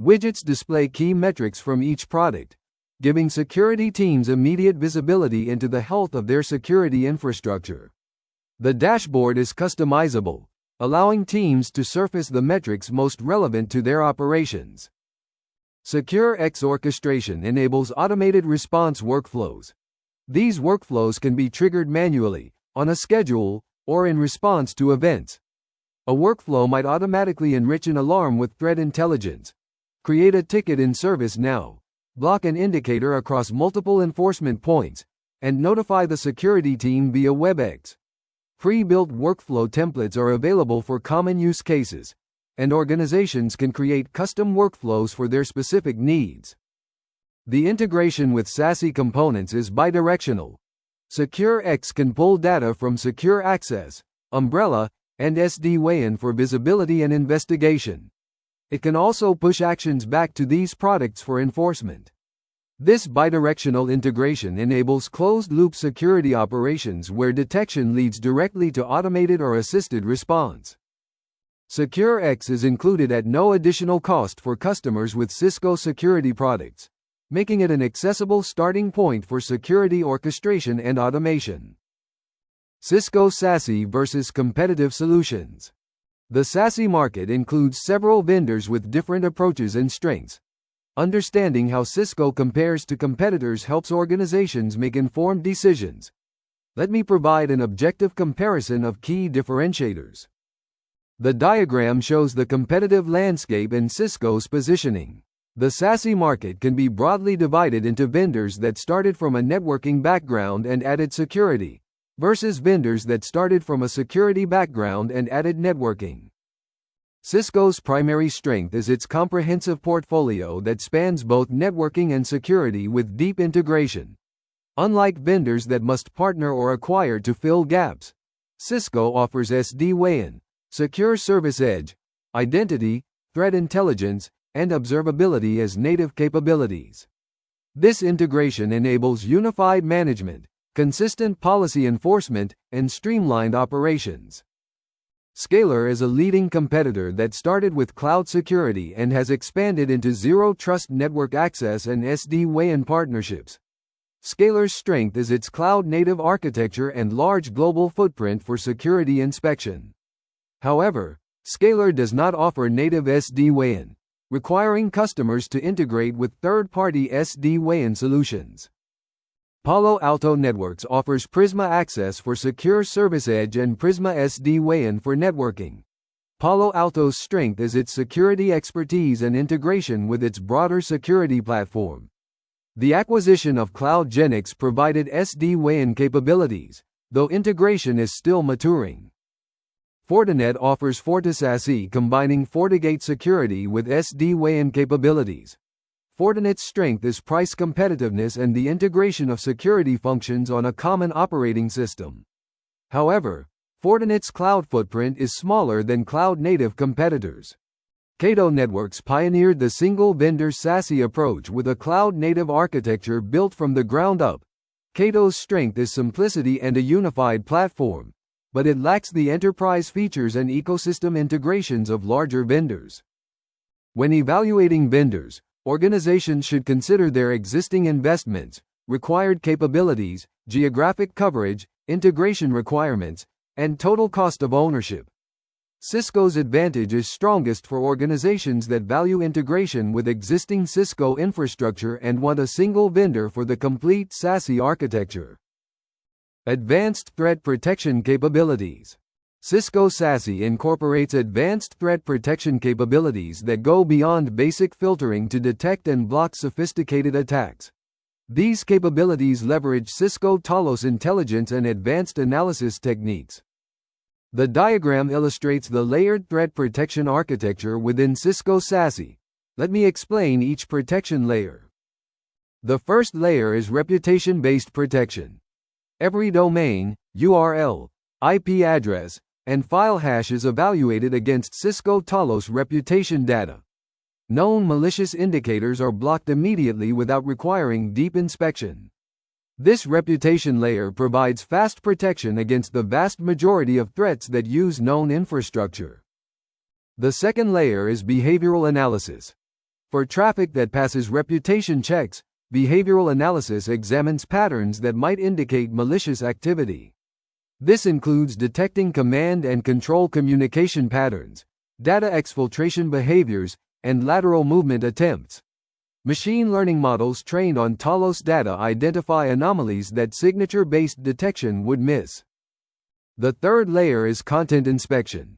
Speaker 1: Widgets display key metrics from each product, giving security teams immediate visibility into the health of their security infrastructure. The dashboard is customizable, allowing teams to surface the metrics most relevant to their operations. SecureX orchestration enables automated response workflows. These workflows can be triggered manually, on a schedule, or in response to events. A workflow might automatically enrich an alarm with threat intelligence, create a ticket in ServiceNow, block an indicator across multiple enforcement points, and notify the security team via WebEx. Pre-built workflow templates are available for common use cases, and organizations can create custom workflows for their specific needs. The integration with SASE components is bidirectional. SecureX can pull data from Secure Access, Umbrella, and SD-WAN for visibility and investigation. It can also push actions back to these products for enforcement. This bidirectional integration enables closed-loop security operations where detection leads directly to automated or assisted response. SecureX is included at no additional cost for customers with Cisco security products, making it an accessible starting point for security orchestration and automation. Cisco SASE versus competitive solutions. The SASE market includes several vendors with different approaches and strengths. Understanding how Cisco compares to competitors helps organizations make informed decisions. Let me provide an objective comparison of key differentiators. The diagram shows the competitive landscape and Cisco's positioning. The SASE market can be broadly divided into vendors that started from a networking background and added security, versus vendors that started from a security background and added networking. Cisco's primary strength is its comprehensive portfolio that spans both networking and security with deep integration. Unlike vendors that must partner or acquire to fill gaps, Cisco offers SD-WAN, Secure Service Edge, identity, threat intelligence, and observability as native capabilities. This integration enables unified management, consistent policy enforcement, and streamlined operations. Scalar is a leading competitor that started with cloud security and has expanded into zero-trust network access and SD-WAN partnerships. Scalar's strength is its cloud-native architecture and large global footprint for security inspection. However, Scalar does not offer native SD-WAN, requiring customers to integrate with third-party SD-WAN solutions. Palo Alto Networks offers Prisma Access for Secure Service Edge and Prisma SD-WAN for networking. Palo Alto's strength is its security expertise and integration with its broader security platform. The acquisition of CloudGenix provided SD-WAN capabilities, though integration is still maturing. Fortinet offers FortiSASE combining FortiGate security with SD-WAN capabilities. Fortinet's strength is price competitiveness and the integration of security functions on a common operating system. However, Fortinet's cloud footprint is smaller than cloud-native competitors. Cato Networks pioneered the single-vendor SASE approach with a cloud-native architecture built from the ground up. Cato's strength is simplicity and a unified platform, but it lacks the enterprise features and ecosystem integrations of larger vendors. When evaluating vendors, organizations should consider their existing investments, required capabilities, geographic coverage, integration requirements, and total cost of ownership. Cisco's advantage is strongest for organizations that value integration with existing Cisco infrastructure and want a single vendor for the complete SASE architecture. Advanced Threat Protection Capabilities. Cisco SASE incorporates advanced threat protection capabilities that go beyond basic filtering to detect and block sophisticated attacks. These capabilities leverage Cisco Talos intelligence and advanced analysis techniques. The diagram illustrates the layered threat protection architecture within Cisco SASE. Let me explain each protection layer. The first layer is reputation-based protection. Every domain, URL, IP address, and file hash is evaluated against Cisco Talos reputation data. Known malicious indicators are blocked immediately without requiring deep inspection. This reputation layer provides fast protection against the vast majority of threats that use known infrastructure. The second layer is behavioral analysis. For traffic that passes reputation checks, behavioral analysis examines patterns that might indicate malicious activity. This includes detecting command and control communication patterns, data exfiltration behaviors, and lateral movement attempts. Machine learning models trained on Talos data identify anomalies that signature-based detection would miss. The third layer is content inspection.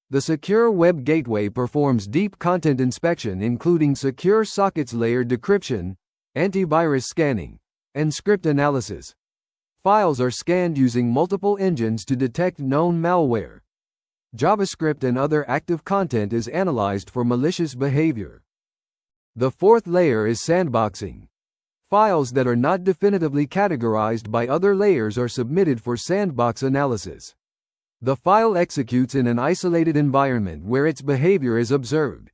Speaker 1: The secure web gateway performs deep content inspection, including secure sockets layer decryption, antivirus scanning, and script analysis. Files are scanned using multiple engines to detect known malware. JavaScript and other active content is analyzed for malicious behavior. The fourth layer is sandboxing. Files that are not definitively categorized by other layers are submitted for sandbox analysis. The file executes in an isolated environment where its behavior is observed.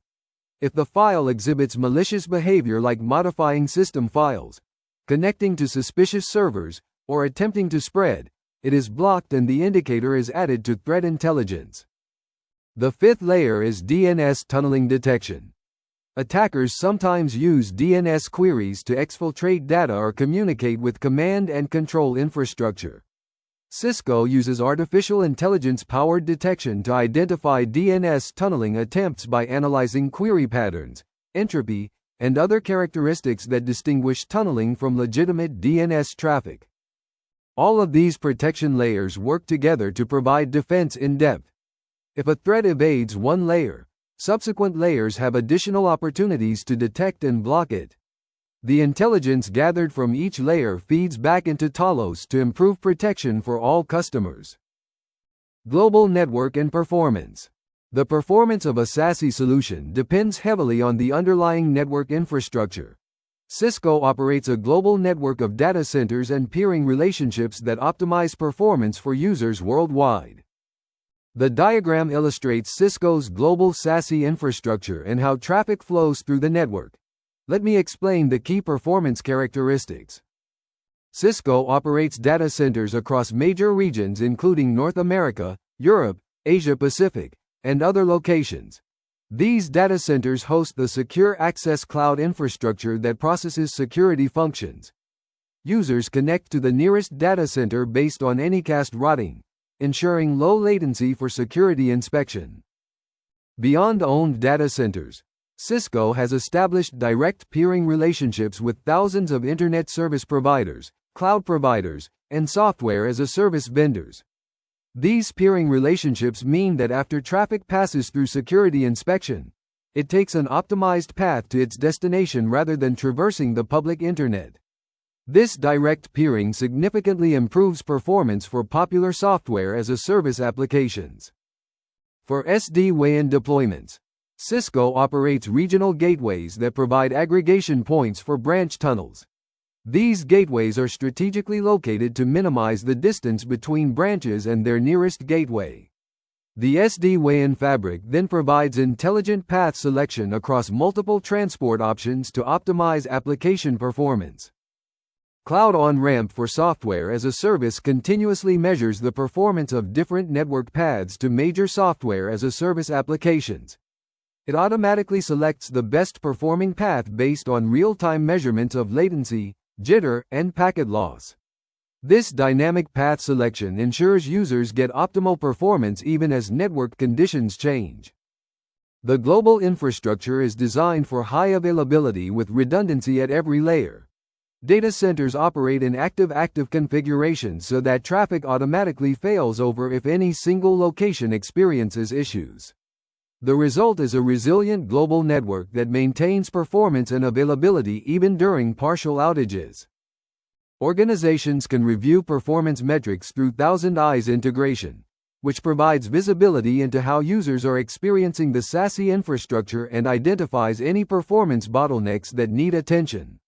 Speaker 1: If the file exhibits malicious behavior like modifying system files, connecting to suspicious servers, or attempting to spread, it is blocked and the indicator is added to threat intelligence. The fifth layer is DNS tunneling detection. Attackers sometimes use DNS queries to exfiltrate data or communicate with command and control infrastructure. Cisco uses artificial intelligence-powered detection to identify DNS tunneling attempts by analyzing query patterns, entropy, and other characteristics that distinguish tunneling from legitimate DNS traffic. All of these protection layers work together to provide defense in depth. If a threat evades one layer, subsequent layers have additional opportunities to detect and block it. The intelligence gathered from each layer feeds back into Talos to improve protection for all customers. Global network and performance. The performance of a SASE solution depends heavily on the underlying network infrastructure. Cisco operates a global network of data centers and peering relationships that optimize performance for users worldwide. The diagram illustrates Cisco's global SASE infrastructure and how traffic flows through the network. Let me explain the key performance characteristics. Cisco operates data centers across major regions including North America, Europe, Asia Pacific, and other locations. These data centers host the secure access cloud infrastructure that processes security functions. Users connect to the nearest data center based on anycast routing, ensuring low latency for security inspection. Beyond owned data centers, Cisco has established direct peering relationships with thousands of internet service providers, cloud providers, and software-as-a-service vendors. These peering relationships mean that after traffic passes through security inspection, it takes an optimized path to its destination rather than traversing the public internet. This direct peering significantly improves performance for popular software-as-a-service applications. For SD-WAN deployments, Cisco operates regional gateways that provide aggregation points for branch tunnels. These gateways are strategically located to minimize the distance between branches and their nearest gateway. The SD-WAN fabric then provides intelligent path selection across multiple transport options to optimize application performance. Cloud On-Ramp for software as a service continuously measures the performance of different network paths to major software as a service applications. It automatically selects the best performing path based on real-time measurements of latency, jitter, and packet loss. This dynamic path selection ensures users get optimal performance even as network conditions change. The global infrastructure is designed for high availability with redundancy at every layer. Data centers operate in active-active configurations so that traffic automatically fails over if any single location experiences issues. The result is a resilient global network that maintains performance and availability even during partial outages. Organizations can review performance metrics through ThousandEyes integration, which provides visibility into how users are experiencing the SASE infrastructure and identifies any performance bottlenecks that need attention.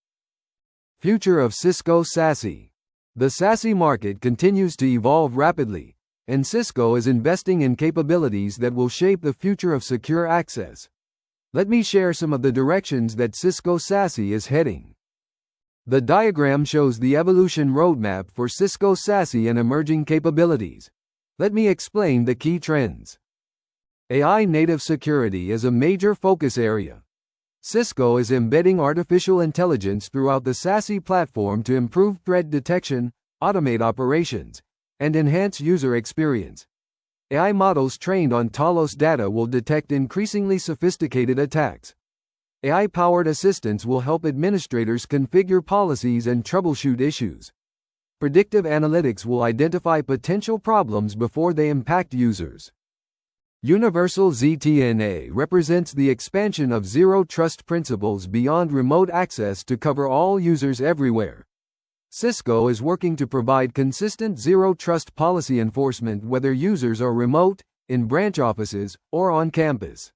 Speaker 1: Future of Cisco SASE. The SASE market continues to evolve rapidly, and Cisco is investing in capabilities that will shape the future of secure access. Let me share some of the directions that Cisco SASE is heading. The diagram shows the evolution roadmap for Cisco SASE and emerging capabilities. Let me explain the key trends. AI-native security is a major focus area. Cisco is embedding artificial intelligence throughout the SASE platform to improve threat detection, automate operations, and enhance user experience. AI models trained on Talos data will detect increasingly sophisticated attacks. AI-powered assistants will help administrators configure policies and troubleshoot issues. Predictive analytics will identify potential problems before they impact users. Universal ZTNA represents the expansion of zero-trust principles beyond remote access to cover all users everywhere. Cisco is working to provide consistent zero-trust policy enforcement whether users are remote, in branch offices, or on campus.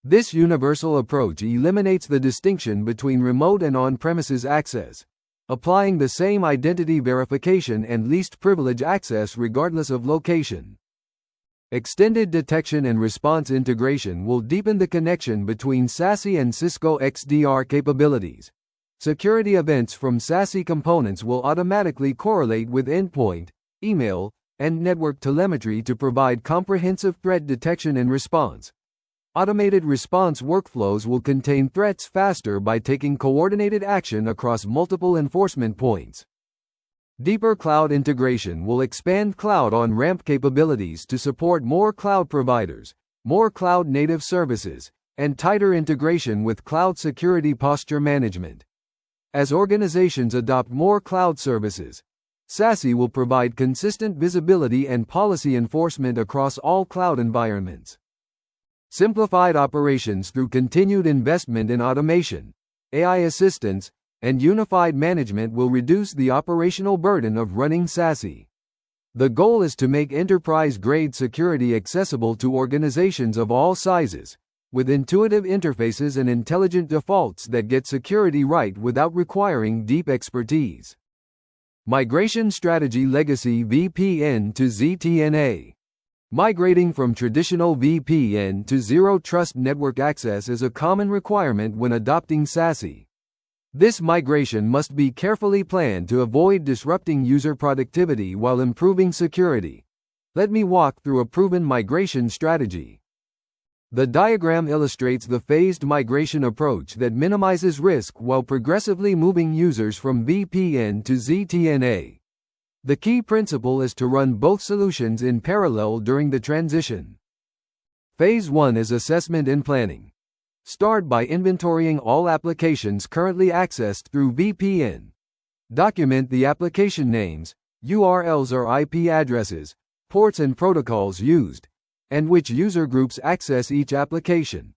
Speaker 1: This universal approach eliminates the distinction between remote and on-premises access, applying the same identity verification and least privilege access regardless of location. Extended detection and response integration will deepen the connection between SASE and Cisco XDR capabilities. Security events from SASE components will automatically correlate with endpoint, email, and network telemetry to provide comprehensive threat detection and response. Automated response workflows will contain threats faster by taking coordinated action across multiple enforcement points. Deeper cloud integration will expand cloud on-ramp capabilities to support more cloud providers, more cloud-native services, and tighter integration with cloud security posture management. As organizations adopt more cloud services, SASE will provide consistent visibility and policy enforcement across all cloud environments. Simplified operations through continued investment in automation, AI assistance, and unified management will reduce the operational burden of running SASE. The goal is to make enterprise-grade security accessible to organizations of all sizes, with intuitive interfaces and intelligent defaults that get security right without requiring deep expertise. Migration strategy: legacy VPN to ZTNA. Migrating from traditional VPN to zero-trust network access is a common requirement when adopting SASE. This migration must be carefully planned to avoid disrupting user productivity while improving security. Let me walk through a proven migration strategy. The diagram illustrates the phased migration approach that minimizes risk while progressively moving users from VPN to ZTNA. The key principle is to run both solutions in parallel during the transition. Phase 1 is assessment and planning. Start by inventorying all applications currently accessed through VPN. Document the application names, URLs or IP addresses, ports and protocols used, and which user groups access each application.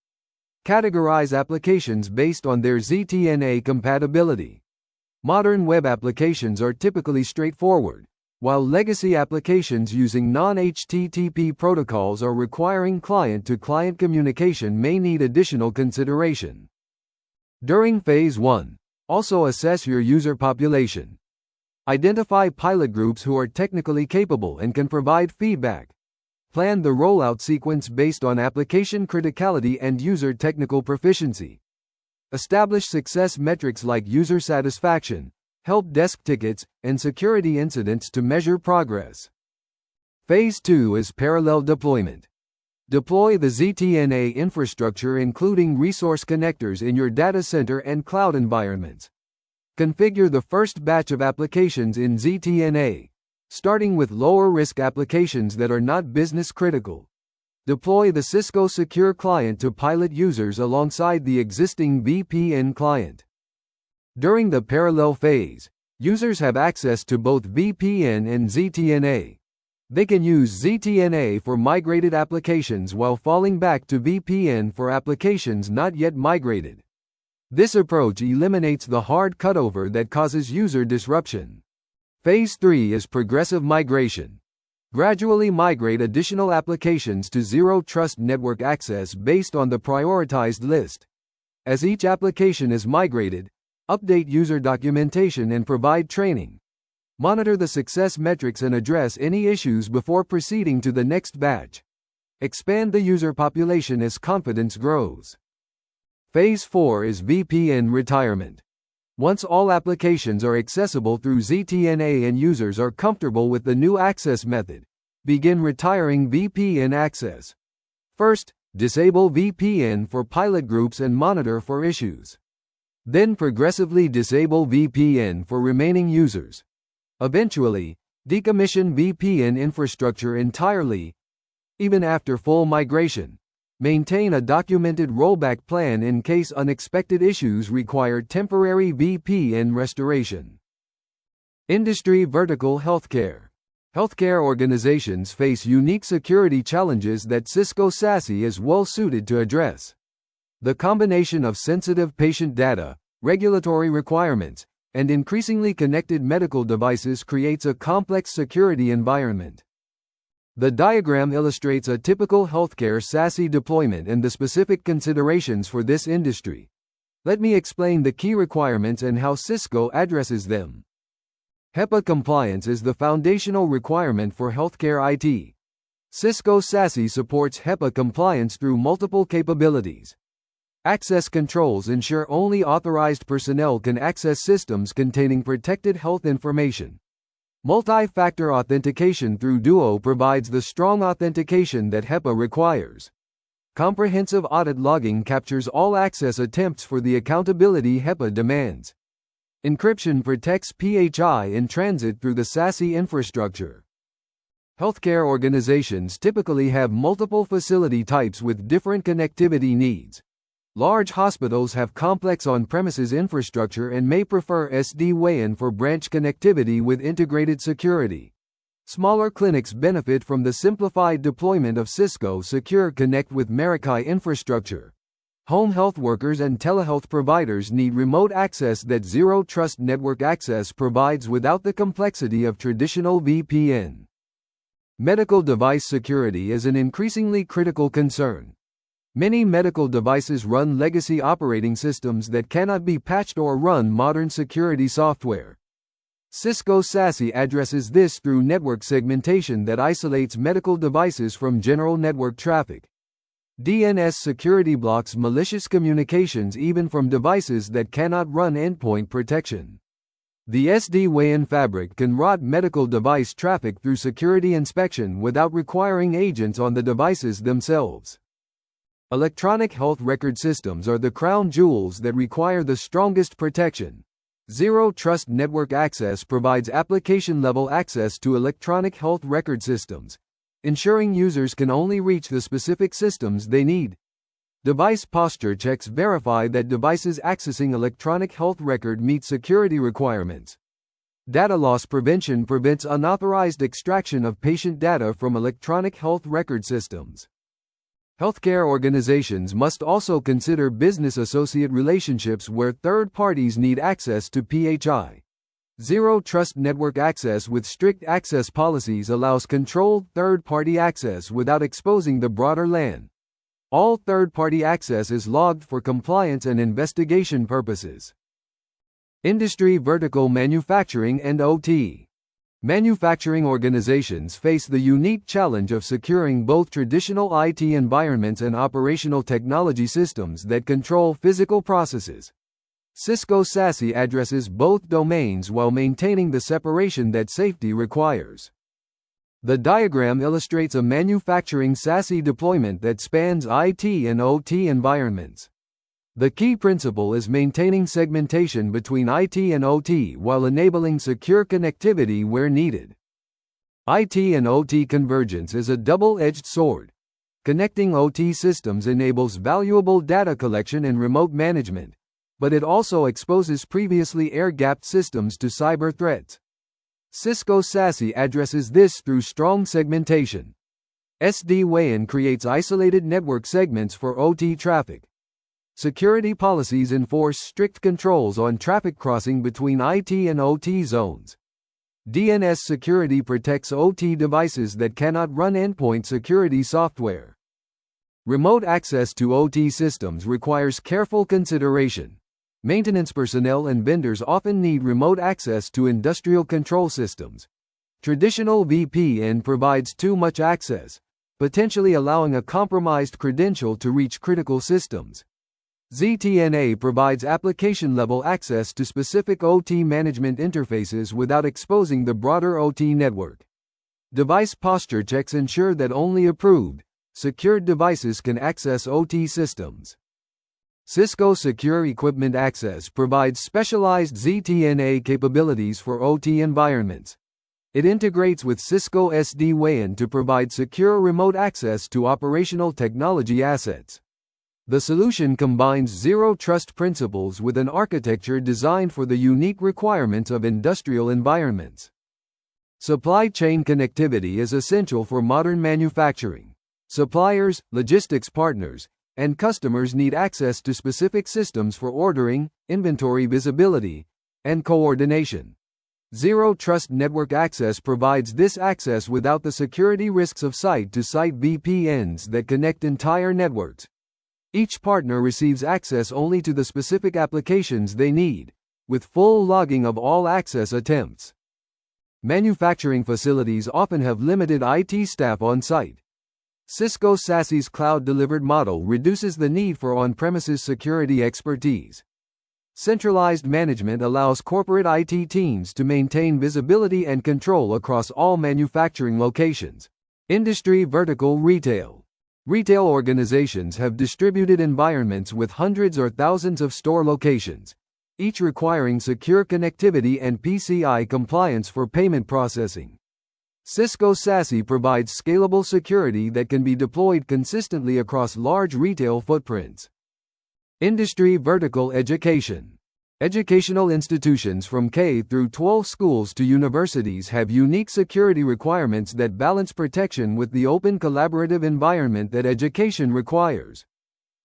Speaker 1: Categorize applications based on their ZTNA compatibility. Modern web applications are typically straightforward, while legacy applications using non-HTTP protocols or requiring client-to-client communication may need additional consideration. During Phase 1, also assess your user population. Identify pilot groups who are technically capable and can provide feedback. Plan the rollout sequence based on application criticality and user technical proficiency. Establish success metrics like user satisfaction, help desk tickets, and security incidents to measure progress. Phase 2 is parallel deployment. Deploy the ZTNA infrastructure including resource connectors in your data center and cloud environments. Configure the first batch of applications in ZTNA, starting with lower-risk applications that are not business critical. Deploy the Cisco Secure Client to pilot users alongside the existing VPN client. During the parallel phase, users have access to both VPN and ZTNA. They can use ZTNA for migrated applications while falling back to VPN for applications not yet migrated. This approach eliminates the hard cutover that causes user disruption. Phase 3 is progressive migration. Gradually migrate additional applications to zero-trust network access based on the prioritized list. As each application is migrated, update user documentation and provide training. Monitor the success metrics and address any issues before proceeding to the next batch. Expand the user population as confidence grows. Phase 4 is VPN retirement. Once all applications are accessible through ZTNA and users are comfortable with the new access method, begin retiring VPN access. First, disable VPN for pilot groups and monitor for issues. Then progressively disable VPN for remaining users. Eventually, Decommission VPN infrastructure entirely, even after full migration. Maintain a documented rollback plan in case unexpected issues require temporary VPN restoration. Industry vertical healthcare. Healthcare organizations face unique security challenges that Cisco SASE is well suited to address. The combination of sensitive patient data, regulatory requirements, and increasingly connected medical devices creates a complex security environment. The diagram illustrates a typical healthcare SASE deployment and the specific considerations for this industry. Let me explain the key requirements and how Cisco addresses them. HIPAA compliance is the foundational requirement for healthcare IT. Cisco SASE supports HIPAA compliance through multiple capabilities. Access controls ensure only authorized personnel can access systems containing protected health information. Multi-factor authentication through Duo provides the strong authentication that HIPAA requires. Comprehensive audit logging captures all access attempts for the accountability HIPAA demands. Encryption protects PHI in transit through the SASE infrastructure. Healthcare organizations typically have multiple facility types with different connectivity needs. Large hospitals have complex on-premises infrastructure and may prefer SD-WAN for branch connectivity with integrated security. Smaller clinics benefit from the simplified deployment of Cisco Secure Connect with Meraki infrastructure. Home health workers and telehealth providers need remote access that Zero Trust network access provides without the complexity of traditional VPN. Medical device security is an increasingly critical concern. Many medical devices run legacy operating systems that cannot be patched or run modern security software. Cisco SASE addresses this through network segmentation that isolates medical devices from general network traffic. DNS security blocks malicious communications even from devices that cannot run endpoint protection. The SD-WAN fabric can route medical device traffic through security inspection without requiring agents on the devices themselves. Electronic health record systems are the crown jewels that require the strongest protection. Zero Trust network access provides application-level access to electronic health record systems, ensuring users can only reach the specific systems they need. Device posture checks verify that devices accessing electronic health record meet security requirements. Data loss prevention prevents unauthorized extraction of patient data from electronic health record systems. Healthcare organizations must also consider business associate relationships where third parties need access to PHI. Zero Trust network access with strict access policies allows controlled third-party access without exposing the broader LAN. All third-party access is logged for compliance and investigation purposes. Industry vertical manufacturing and OT. Manufacturing organizations face the unique challenge of securing both traditional IT environments and operational technology systems that control physical processes. Cisco SASE addresses both domains while maintaining the separation that safety requires. The diagram illustrates a manufacturing SASE deployment that spans IT and OT environments. The key principle is maintaining segmentation between IT and OT while enabling secure connectivity where needed. IT and OT convergence is a double-edged sword. Connecting OT systems enables valuable data collection and remote management, but it also exposes previously air-gapped systems to cyber threats. Cisco SASE addresses this through strong segmentation. SD-WAN creates isolated network segments for OT traffic. Security policies enforce strict controls on traffic crossing between IT and OT zones. DNS security protects OT devices that cannot run endpoint security software. Remote access to OT systems requires careful consideration. Maintenance personnel and vendors often need remote access to industrial control systems. Traditional VPN provides too much access, potentially allowing a compromised credential to reach critical systems. ZTNA provides application-level access to specific OT management interfaces without exposing the broader OT network. Device posture checks ensure that only approved, secured devices can access OT systems. Cisco Secure Equipment Access provides specialized ZTNA capabilities for OT environments. It integrates with Cisco SD-WAN to provide secure remote access to operational technology assets. The solution combines zero-trust principles with an architecture designed for the unique requirements of industrial environments. Supply chain connectivity is essential for modern manufacturing. Suppliers, logistics partners, and customers need access to specific systems for ordering, inventory visibility, and coordination. Zero-trust network access provides this access without the security risks of site-to-site VPNs that connect entire networks. Each partner receives access only to the specific applications they need, with full logging of all access attempts. Manufacturing facilities often have limited IT staff on site. Cisco SASE's cloud-delivered model reduces the need for on-premises security expertise. Centralized management allows corporate IT teams to maintain visibility and control across all manufacturing locations. Industry vertical retail. Retail organizations have distributed environments with hundreds or thousands of store locations, each requiring secure connectivity and PCI compliance for payment processing. Cisco SASE provides scalable security that can be deployed consistently across large retail footprints. Industry vertical education. Educational institutions from K through 12 schools to universities have unique security requirements that balance protection with the open collaborative environment that education requires.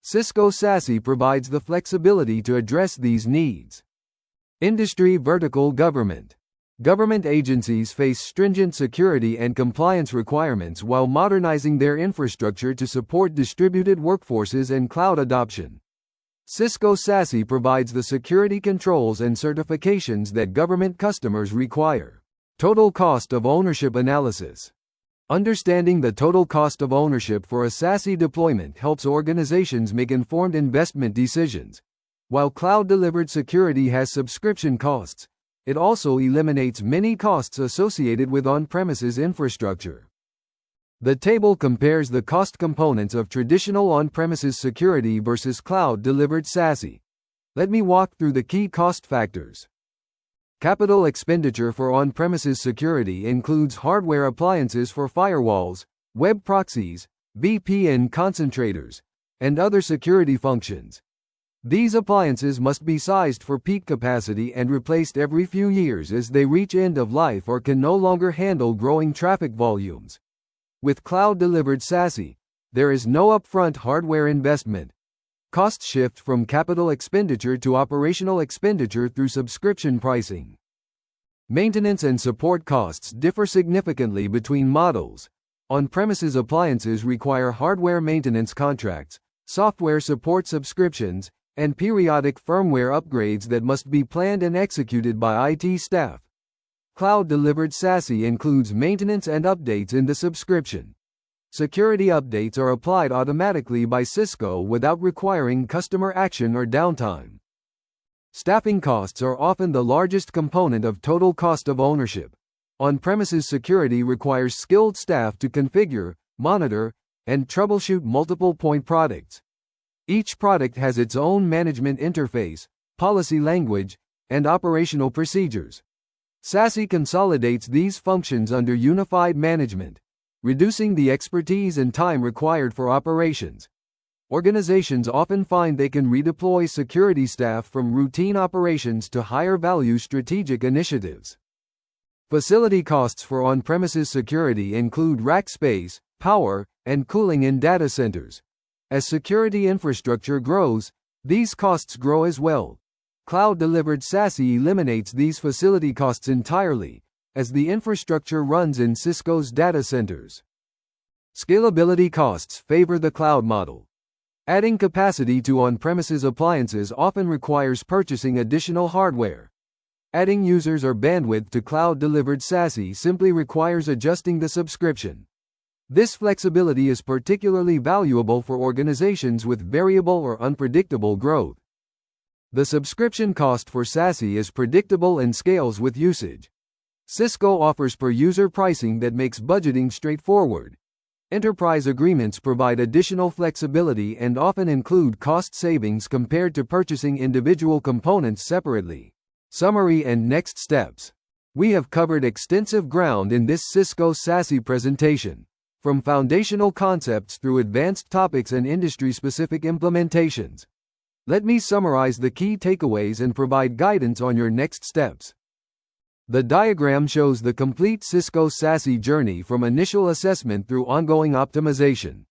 Speaker 1: Cisco SASE provides the flexibility to address these needs. Industry vertical government. Government agencies face stringent security and compliance requirements while modernizing their infrastructure to support distributed workforces and cloud adoption. Cisco SASE provides the security controls and certifications that government customers require. Total cost of ownership analysis. Understanding the total cost of ownership for a SASE deployment helps organizations make informed investment decisions. While cloud-delivered security has subscription costs, it also eliminates many costs associated with on-premises infrastructure. The table compares the cost components of traditional on-premises security versus cloud-delivered SASE. Let me walk through the key cost factors. Capital expenditure for on-premises security includes hardware appliances for firewalls, web proxies, VPN concentrators, and other security functions. These appliances must be sized for peak capacity and replaced every few years as they reach end of life or can no longer handle growing traffic volumes. With cloud-delivered SASE, there is no upfront hardware investment. Costs shift from capital expenditure to operational expenditure through subscription pricing. Maintenance and support costs differ significantly between models. On-premises appliances require hardware maintenance contracts, software support subscriptions, and periodic firmware upgrades that must be planned and executed by IT staff. Cloud-delivered SASE includes maintenance and updates in the subscription. Security updates are applied automatically by Cisco without requiring customer action or downtime. Staffing costs are often the largest component of total cost of ownership. On-premises security requires skilled staff to configure, monitor, and troubleshoot multiple point products. Each product has its own management interface, policy language, and operational procedures. SASE consolidates these functions under unified management, reducing the expertise and time required for operations. Organizations often find they can redeploy security staff from routine operations to higher-value strategic initiatives. Facility costs for on-premises security include rack space, power, and cooling in data centers. As security infrastructure grows, these costs grow as well. Cloud-delivered SASE eliminates these facility costs entirely, as the infrastructure runs in Cisco's data centers. Scalability costs favor the cloud model. Adding capacity to on-premises appliances often requires purchasing additional hardware. Adding users or bandwidth to cloud-delivered SASE simply requires adjusting the subscription. This flexibility is particularly valuable for organizations with variable or unpredictable growth. The subscription cost for SASE is predictable and scales with usage. Cisco offers per-user pricing that makes budgeting straightforward. Enterprise agreements provide additional flexibility and often include cost savings compared to purchasing individual components separately. Summary and next steps. We have covered extensive ground in this Cisco SASE presentation, from foundational concepts through advanced topics and industry-specific implementations. Let me summarize the key takeaways and provide guidance on your next steps. The diagram shows the complete Cisco SASE journey from initial assessment through ongoing optimization.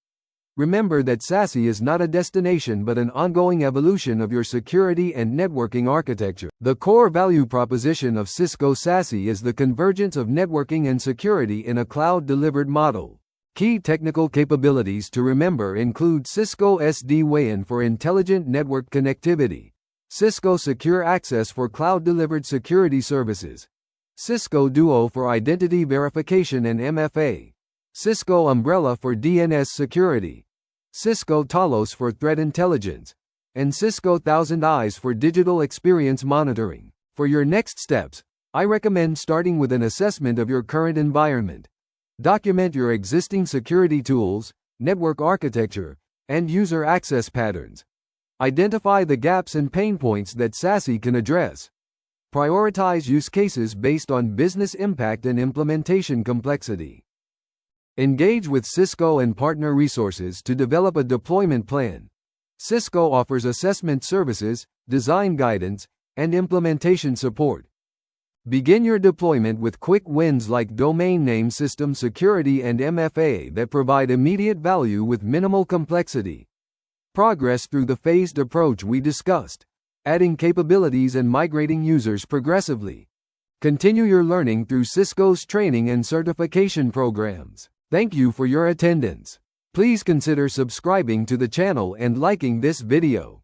Speaker 1: Remember that SASE is not a destination but an ongoing evolution of your security and networking architecture. The core value proposition of Cisco SASE is the convergence of networking and security in a cloud-delivered model. Key technical capabilities to remember include Cisco SD-WAN for intelligent network connectivity, Cisco Secure Access for cloud-delivered security services, Cisco Duo for identity verification and MFA, Cisco Umbrella for DNS security, Cisco Talos for threat intelligence, and Cisco ThousandEyes for digital experience monitoring. For your next steps, I recommend starting with an assessment of your current environment. Document your existing security tools, network architecture, and user access patterns. Identify the gaps and pain points that SASE can address. Prioritize use cases based on business impact and implementation complexity. Engage with Cisco and partner resources to develop a deployment plan. Cisco offers assessment services, design guidance, and implementation support. Begin your deployment with quick wins like domain name system security and MFA that provide immediate value with minimal complexity. Progress through the phased approach we discussed, adding capabilities and migrating users progressively. Continue your learning through Cisco's training and certification programs. Thank you for your attendance. Please consider subscribing to the channel and liking this video.